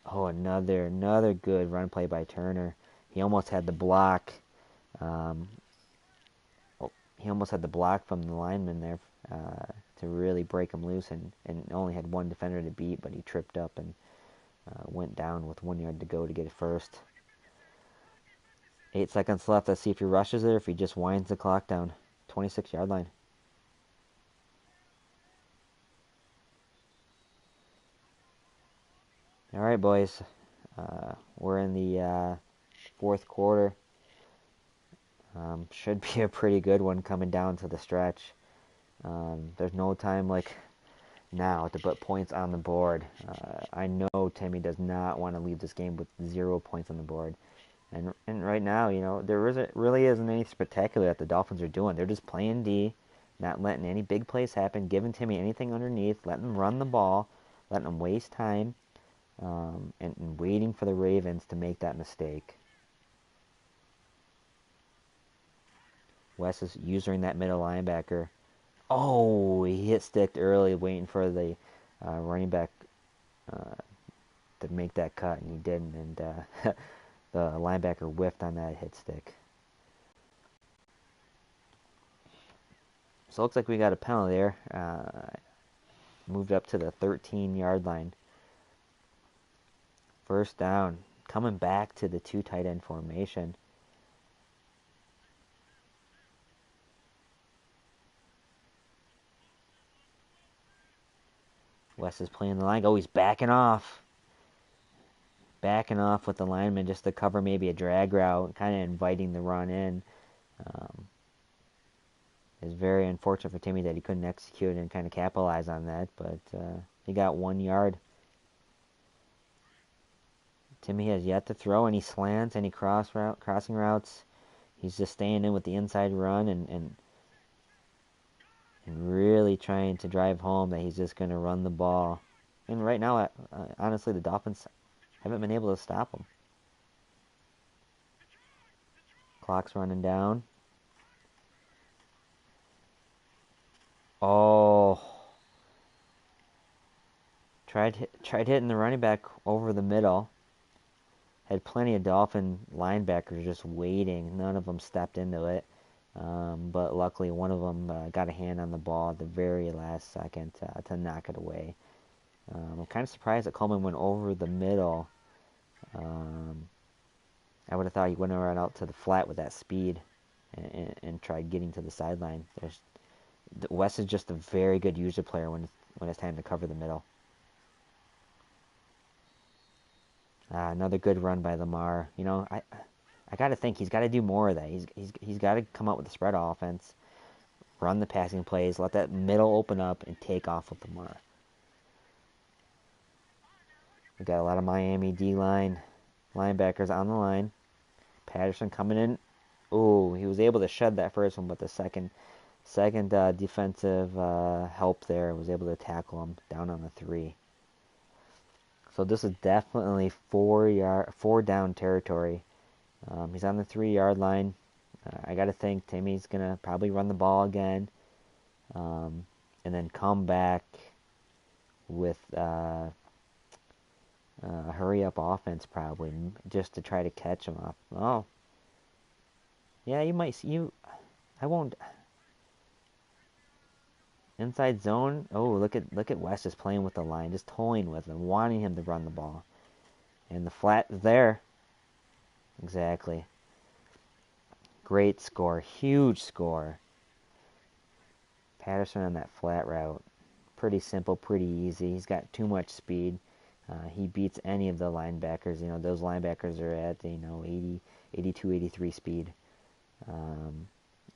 Oh, another good run play by Turner. He almost had the block. Um, he almost had the block from the lineman there to really break him loose, and only had one defender to beat, but he tripped up and went down with 1 yard to go to get it first. 8 seconds left. Let's see if he rushes it or if he just winds the clock down. 26-yard line. All right, boys. We're in the fourth quarter. Should be a pretty good one coming down to the stretch. There's no time like now to put points on the board. I know Timmy does not want to leave this game with 0 points on the board. And right now, really isn't anything spectacular that the Dolphins are doing. They're just playing D, not letting any big plays happen, giving Timmy anything underneath, letting him run the ball, letting him waste time, and waiting for the Ravens to make that mistake. Wes is using that middle linebacker. Oh, he hit sticked early, waiting for the running back uh, to make that cut, and he didn't. And the linebacker whiffed on that hit stick. So it looks like we got a penalty there. Moved up to the 13-yard line. First down. Coming back to the two tight end formation. Wes is playing the line. Oh, he's backing off. Backing off with the lineman just to cover maybe a drag route, kind of inviting the run in. Um, it's very unfortunate for Timmy that he couldn't execute and kind of capitalize on that, but he got 1 yard. Timmy has yet to throw any slants, any crossing routes. He's just staying in with the inside run and really trying to drive home that he's just going to run the ball. And right now, honestly, the Dolphins haven't been able to stop him. Clock's running down. Oh. Tried hitting the running back over the middle. had plenty of Dolphin linebackers just waiting. None of them stepped into it. But luckily, one of them got a hand on the ball at the very last second to knock it away. I'm kind of surprised that Coleman went over the middle. Um, I would have thought he wouldn't have run out to the flat with that speed and tried getting to the sideline. Wes is just a very good user player when it's time to cover the middle. Another good run by Lamar. I got to think he's got to do more of that. He's got to come up with a spread offense, run the passing plays, let that middle open up, and take off with Lamar. We got a lot of Miami D-line linebackers on the line. Patterson coming in. Oh, he was able to shed that first one, but the second defensive help there was able to tackle him down on the 3. So this is definitely 4 down territory. He's on the 3-yard line. I got to think Timmy's gonna probably run the ball again, and then come back with a hurry up offense probably just to try to catch him up. Oh, yeah, you might see you. I won't. Inside zone. Oh, look at West just playing with the line, just toying with him, wanting him to run the ball. And the flat is there. Exactly. Great score. Huge score. Patterson on that flat route. Pretty simple, pretty easy. He's got too much speed. He beats any of the linebackers. Those linebackers are at 80, 82, 83 speed.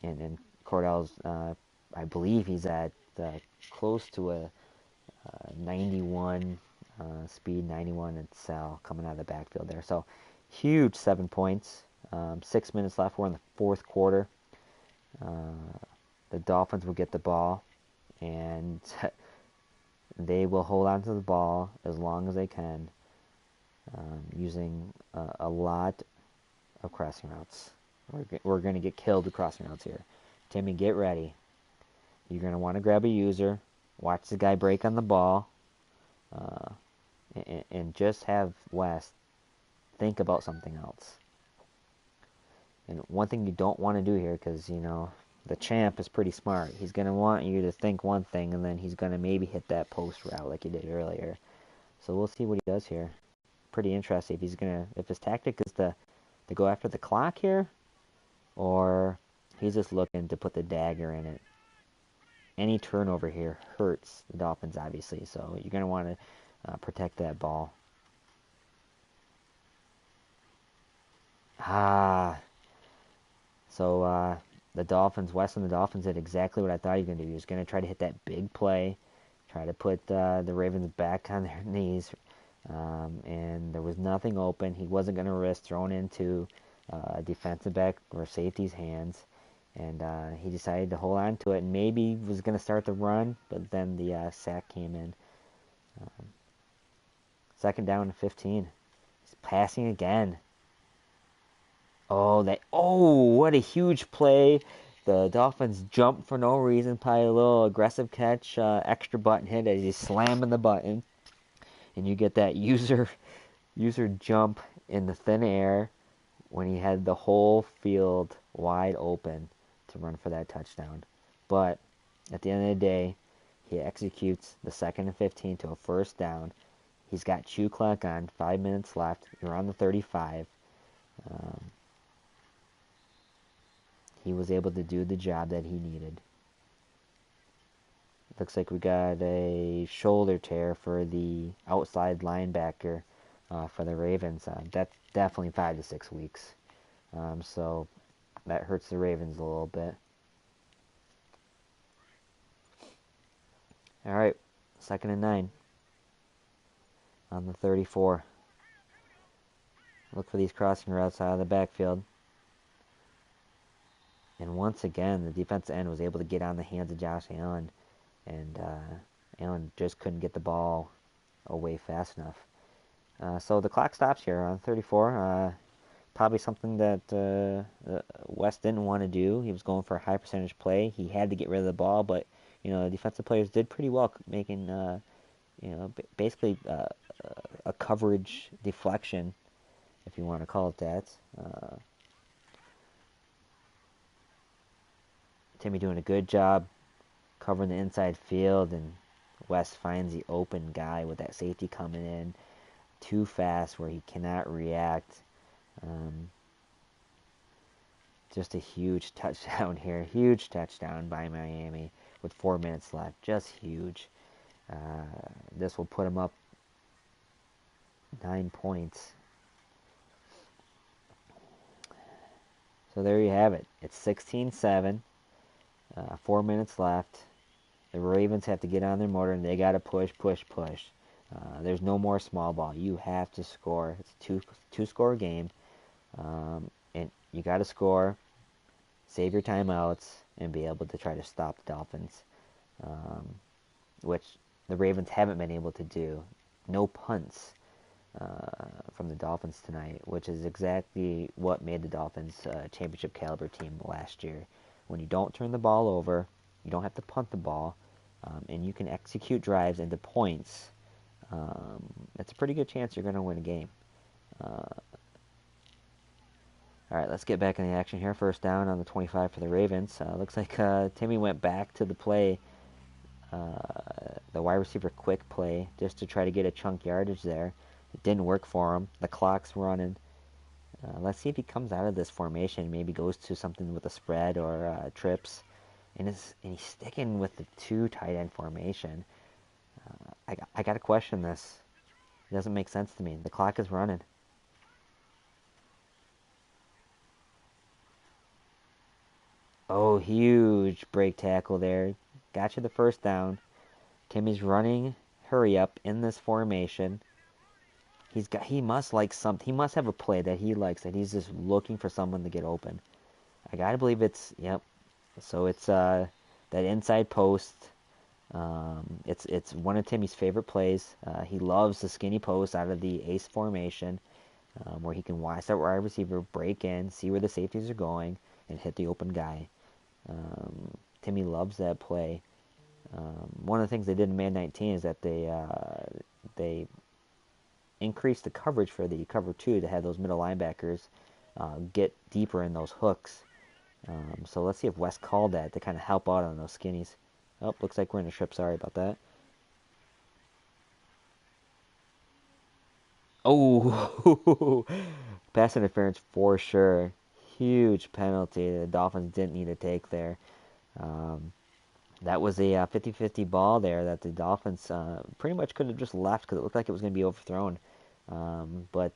And Cordell's, I believe he's at close to a 91 speed, 91 and Sal coming out of the backfield there. So huge 7 points. 6 minutes left. We're in the fourth quarter. The Dolphins will get the ball, and they will hold on to the ball as long as they can, using a lot of crossing routes. We're going to get killed with crossing routes here. Timmy, get ready. You're going to want to grab a user, watch the guy break on the ball, and just have West think about something else. And one thing you don't want to do here, because, the champ is pretty smart. He's going to want you to think one thing, and then he's going to maybe hit that post route like he did earlier. So we'll see what he does here. Pretty interesting. If his tactic is to go after the clock here, or he's just looking to put the dagger in it. Any turnover here hurts the Dolphins, obviously, so you're going to want to protect that ball. So West and the Dolphins did exactly what I thought he was going to do. He was going to try to hit that big play, try to put the Ravens back on their knees, and there was nothing open. He wasn't going to risk throwing into defensive back or safety's hands. And he decided to hold on to it, and maybe was going to start the run, but then the sack came in. 2nd down and 15. He's passing again. What a huge play. The Dolphins jump for no reason, probably a little aggressive catch, extra button hit as he's slamming the button. And you get that user jump in the thin air when he had the whole field wide open to run for that touchdown. But at the end of the day, he executes the 2nd and 15 to a 1st down. He's got chew clock on, 5 minutes left. You're on the 35. He was able to do the job that he needed. Looks like we got a shoulder tear for the outside linebacker for the Ravens. That's definitely 5 to 6 weeks. So that hurts the Ravens a little bit. All right, 2nd and 9 on the 34. Look for these crossing routes out of the backfield. And once again, the defensive end was able to get on the hands of Josh Allen, and Allen just couldn't get the ball away fast enough. So the clock stops here on 34. Probably something that West didn't want to do. He was going for a high percentage play. He had to get rid of the ball, but the defensive players did pretty well making basically a coverage deflection if you want to call it that. Timmy doing a good job covering the inside field, and West finds the open guy with that safety coming in too fast where he cannot react. Um, just a huge touchdown here. Huge touchdown by Miami with 4 minutes left. Just huge. This will put him up 9 points. So there you have it. It's 16-7. 4 minutes left. The Ravens have to get on their motor, and they got to push, push, push. There's no more small ball. You have to score. It's a two-score game, and you got to score, save your timeouts, and be able to try to stop the Dolphins, which the Ravens haven't been able to do. No punts from the Dolphins tonight, which is exactly what made the Dolphins a championship caliber team last year. When you don't turn the ball over, you don't have to punt the ball, and you can execute drives into points. It's a pretty good chance you're going to win a game. All right, let's get back in the action here. First down on the 25 for the Ravens. Looks like Timmy went back to the play, the wide receiver quick play, just to try to get a chunk yardage there. It didn't work for him. The clock's running. Let's see if he comes out of this formation, maybe goes to something with a spread or trips. And he's sticking with the two tight end formation. I got to question this. It doesn't make sense to me. The clock is running. Oh, huge break tackle there. Got you the first down. Timmy's running. Hurry up in this formation. He must like something. He must have a play that he likes, that he's just looking for someone to get open. I gotta believe yep. So it's that inside post. It's one of Timmy's favorite plays. He loves the skinny post out of the ace formation, where he can watch that wide receiver break in, see where the safeties are going, and hit the open guy. Timmy loves that play. One of the things they did in Man 19 is that they increased the coverage for the cover 2 to have those middle linebackers get deeper in those hooks. So let's see if West called that to kind of help out on those skinnies. Oh, looks like we're in a trip. Sorry about that. Oh, pass interference for sure. Huge penalty the Dolphins didn't need to take there. That was a 50-50 ball there that the Dolphins pretty much could have just left because it looked like it was going to be overthrown. But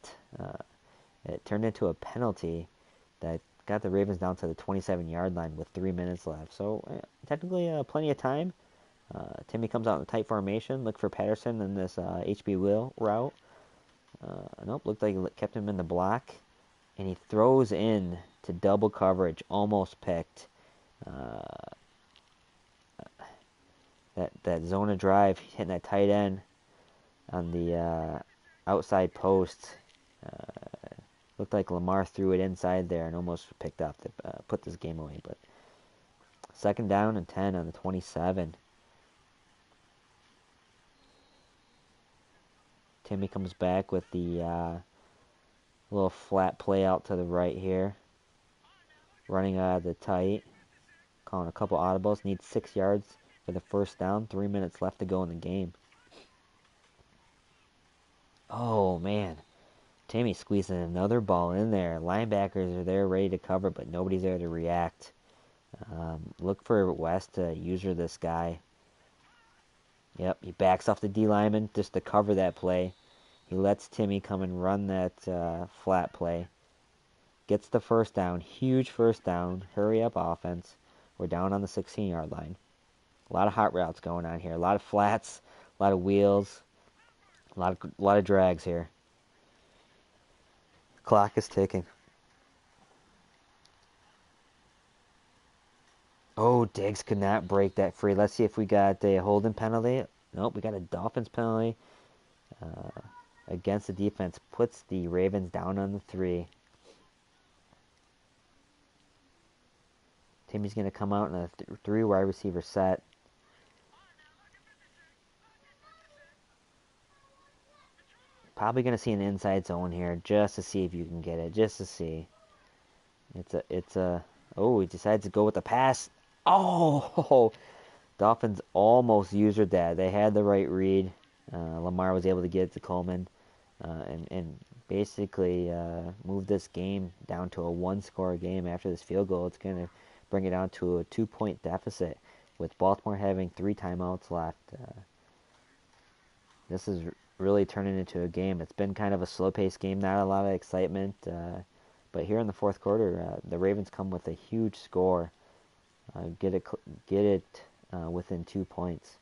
it turned into a penalty that got the Ravens down to the 27-yard line with 3 minutes left. So technically plenty of time. Timmy comes out in the tight formation. Look for Patterson in this HB Will route. Nope, looked like it kept him in the block. And he throws in to double coverage. Almost picked. That zone of drive, hitting that tight end on the outside post. Looked like Lamar threw it inside there and almost picked up to put this game away. But second down and 10 on the 27. Timmy comes back with the little flat play out to the right here. Running out of the tight. Calling a couple audibles. Needs 6 yards for the first down. 3 minutes left to go in the game. Oh, man. Timmy squeezing another ball in there. Linebackers are there ready to cover, but nobody's there to react. Look for West to user this guy. Yep, he backs off the D lineman just to cover that play. He lets Timmy come and run that flat play. Gets the first down. Huge first down. Hurry up offense. We're down on the 16-yard line. A lot of hot routes going on here. A lot of flats. A lot of wheels. A lot of drags here. Clock is ticking. Oh, Diggs could not break that free. Let's see if we got a holding penalty. Nope, we got a Dolphins penalty against the defense. Puts the Ravens down on the 3. Timmy's going to come out in a 3 wide receiver set. Probably going to see an inside zone here just to see if you can get it. Just to see. It's a. Oh, he decides to go with the pass. Oh, Dolphins almost used that. They had the right read. Lamar was able to get it to Coleman, and basically move this game down to a one-score game after this field goal. It's going to bring it down to a 2-point deficit, with Baltimore having 3 timeouts left. This is really turning into a game. It's been kind of a slow-paced game, not a lot of excitement. But here in the fourth quarter, the Ravens come with a huge score. Get it within 2 points.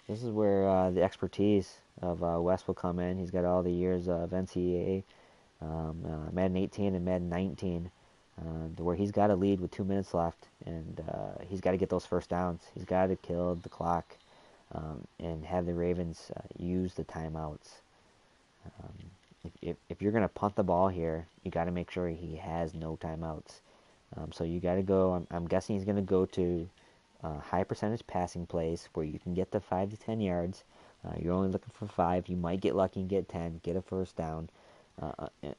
This is where the expertise of West will come in. He's got all the years of NCAA, Madden 18 and Madden 19, where he's got a lead with 2 minutes left, and he's got to get those first downs. He's got to kill the clock and have the Ravens use the timeouts. If you're going to punt the ball here, you got to make sure he has no timeouts. So you got to go. I'm guessing he's going to go to high percentage passing plays where you can get the 5 to 10 yards. You're only looking for 5. You might get lucky and get 10, get a first down,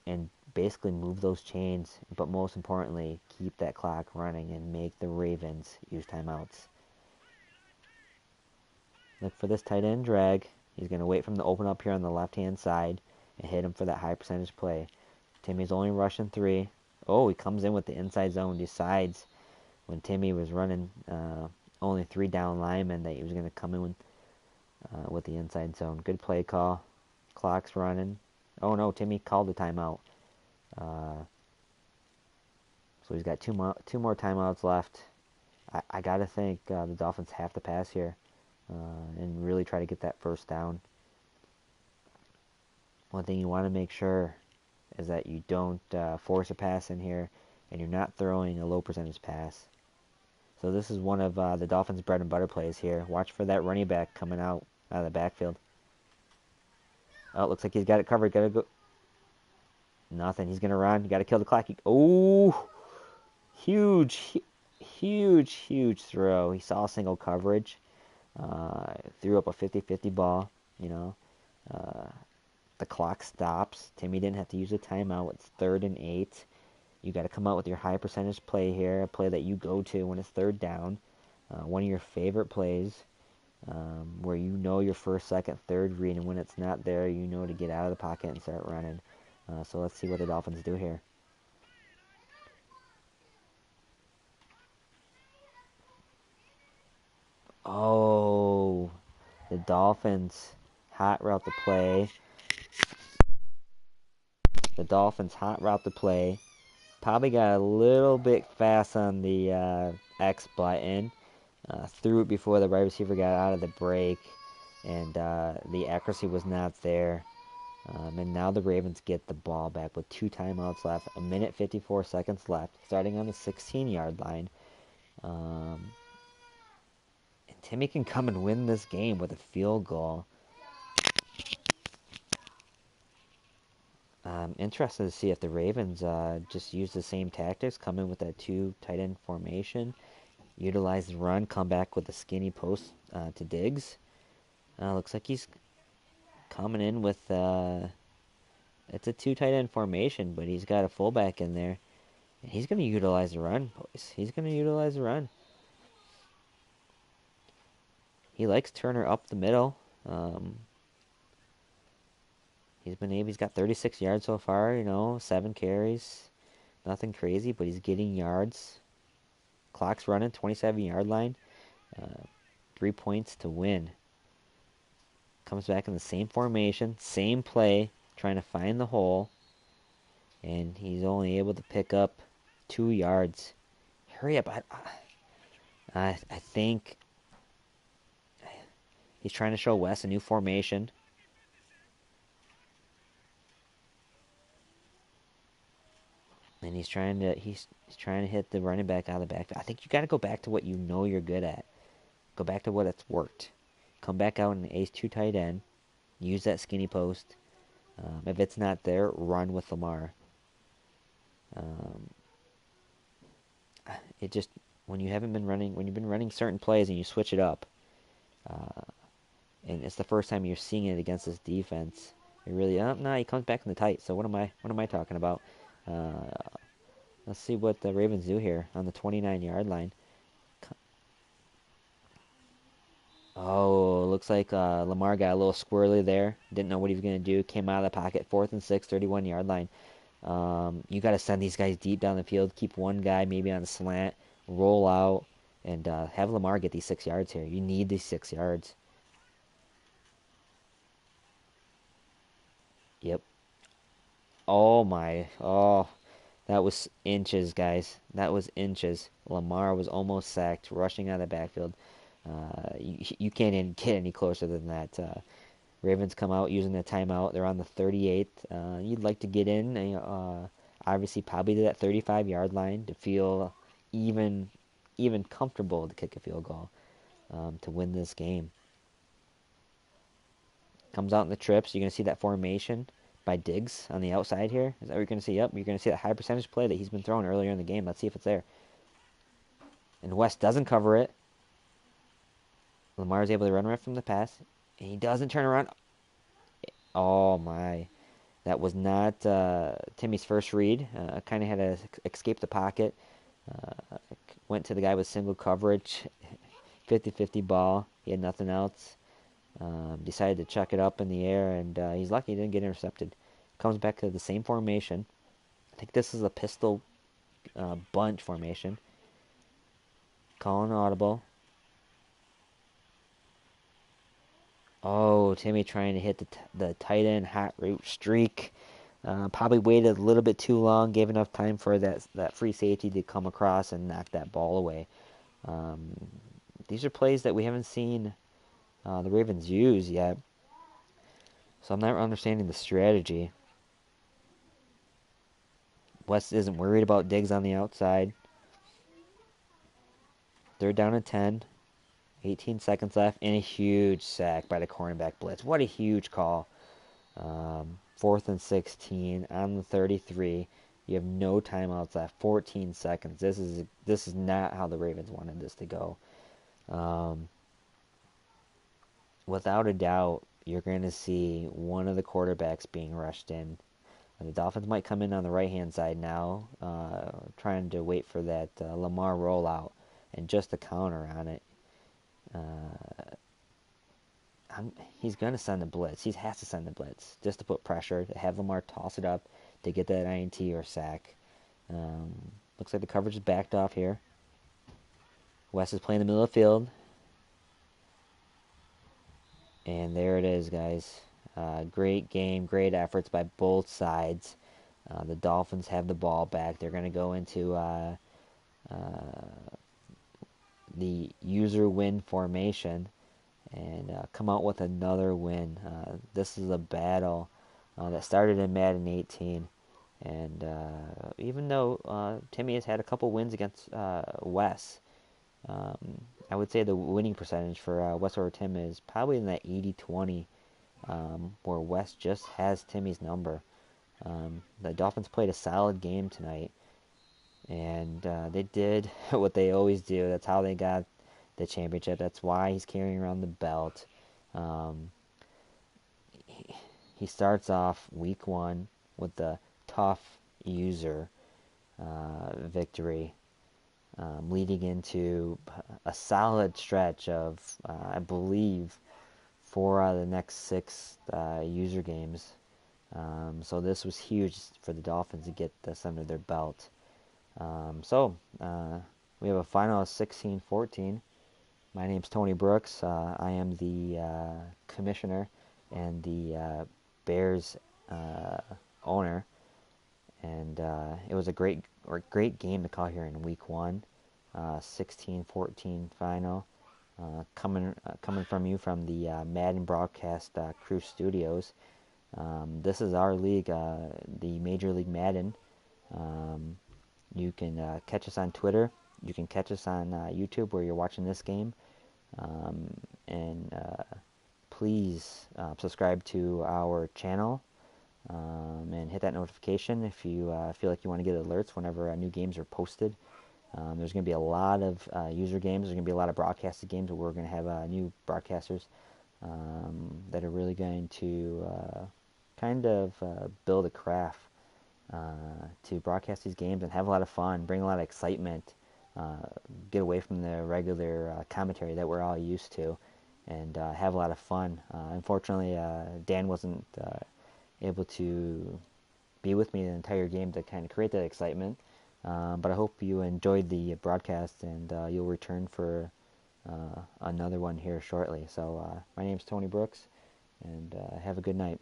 and basically move those chains. But most importantly, keep that clock running and make the Ravens use timeouts. Look for this tight end drag. He's going to wait for him to open up here on the left-hand side and hit him for that high percentage play. Timmy's only rushing 3. Oh, he comes in with the inside zone, decides when Timmy was running only 3 down linemen that he was going to come in with the inside zone. Good play call. Clock's running. Oh no, Timmy called the timeout. So he's got two more timeouts left. I got to think the Dolphins have to pass here and really try to get that first down. One thing you want to make sure is that you don't force a pass in here and you're not throwing a low percentage pass. So this is one of the Dolphins' bread and butter plays here. Watch for that running back coming out of the backfield. Oh, it looks like he's got it covered. Got to go. Nothing. He's going to run. You got to kill the clock. Oh, huge throw. He saw single coverage. Threw up a 50-50 ball. The clock stops. Timmy didn't have to use a timeout. It's 3rd and 8. You got to come out with your high percentage play here, a play that you go to when it's 3rd down. One of your favorite plays, where you know your 1st, 2nd, 3rd read, and when it's not there, you know to get out of the pocket and start running. So let's see what the Dolphins do here. Oh, the Dolphins hot route to play. The Dolphins hot route to play. Probably got a little bit fast on the X button. Threw it before the wide receiver got out of the break, and the accuracy was not there. And now the Ravens get the ball back with 2 timeouts left, 1 minute 54 seconds left, starting on the 16-yard line. And Timmy can come and win this game with a field goal. I'm interested to see if the Ravens just use the same tactics, come in with that 2 tight end formation, utilize the run, come back with a skinny post to Diggs. Looks like he's coming in with it's a 2 tight end formation, but he's got a fullback in there. And he's going to utilize the run, boys. He's going to utilize the run. He likes Turner up the middle. He's got 36 yards so far, 7 carries. Nothing crazy, but he's getting yards. Clock's running, 27-yard line. 3 points to win. Comes back in the same formation, same play, trying to find the hole. And he's only able to pick up 2 yards. Hurry up. I think he's trying to show Wes a new formation. And he's trying to hit the running back out of the backfield. I think you got to go back to what you know you're good at. Go back to what it's worked. Come back out in the ace 2 tight end. Use that skinny post. If it's not there, run with Lamar. It just when you've been running certain plays and you switch it up, and it's the first time you're seeing it against this defense. It really, no, he comes back in the tight. So what am I talking about? Uh, let's see what the Ravens do here on the 29-yard line. Oh, looks like Lamar got a little squirrely there. Didn't know what he was going to do. Came out of the pocket, 4th and 6, 31-yard line. You got to send these guys deep down the field. Keep one guy maybe on the slant, roll out, and have Lamar get these 6 yards here. You need these 6 yards. Yep. Oh my. Oh, that was inches, guys. That was inches. Lamar was almost sacked, rushing out of the backfield. You can't even get any closer than that. Ravens come out using the timeout. They're on the 38th. You'd like to get in, obviously, probably to that 35-yard line to feel even even comfortable to kick a field goal to win this game. Comes out in the trips. You're going to see that formation by Diggs on the outside here. Is that what you're going to see? Yep. You're going to see that high percentage play that he's been throwing earlier in the game. Let's see if it's there. And West doesn't cover it. Lamar is able to run right from the pass. And he doesn't turn around. Oh, my. That was not Timmy's first read. Kind of had to escape the pocket. Went to the guy with single coverage. 50-50 ball. He had nothing else. Decided to chuck it up in the air, and he's lucky he didn't get intercepted. Comes back to the same formation. I think this is a pistol bunch formation. Calling audible. Oh, Timmy trying to hit the tight end hot route streak. Probably waited a little bit too long, gave enough time for that free safety to come across and knock that ball away. Um, these are plays that we haven't seen the Ravens use yet, so I'm not understanding the strategy. West isn't worried about Diggs on the outside. They're down at 10. 18 seconds left, and a huge sack by the cornerback blitz. What a huge call. 4th and 16 on the 33. You have no timeouts left. 14 seconds. This is not how the Ravens wanted this to go. Without a doubt, you're going to see one of the quarterbacks being rushed in. The Dolphins might come in on the right-hand side now, trying to wait for that Lamar rollout and just a counter on it. He's going to send the blitz. He has to send the blitz just to put pressure, to have Lamar toss it up to get that INT or sack. Looks like the coverage is backed off here. West is playing the middle of the field. And there it is, guys. Great game, great efforts by both sides. The Dolphins have the ball back. They're going to go into the user win formation and come out with another win. This is a battle that started in Madden 18. And even though Timmy has had a couple wins against Wes, I would say the winning percentage for Wes over Tim is probably in that 80-20, where Wes just has Timmy's number. The Dolphins played a solid game tonight, and they did what they always do. That's how they got the championship. That's why he's carrying around the belt. He starts off week 1 with the tough user victory, leading into a solid stretch of, I believe, 4 out of the next 6 user games. So this was huge for the Dolphins to get this under their belt. We have a final of 16-14. My name's Tony Brooks. I am the commissioner and the Bears owner. And it was a great game to call here in week 1. 16-14 final. Coming from you from the Madden Broadcast Crew Studios. This is our league, the Major League Madden. You can catch us on Twitter. You can catch us on YouTube where you're watching this game. And please subscribe to our channel and hit that notification if you feel like you want to get alerts whenever new games are posted. There's going to be a lot of user games. There's going to be a lot of broadcasted games where we're going to have new broadcasters that are really going to kind of build a craft to broadcast these games and have a lot of fun, bring a lot of excitement, uh, get away from the regular commentary that we're all used to, and have a lot of fun. Unfortunately, Dan wasn't able to be with me the entire game to kind of create that excitement. But I hope you enjoyed the broadcast and you'll return for another one here shortly. So my name's Tony Brooks, and have a good night.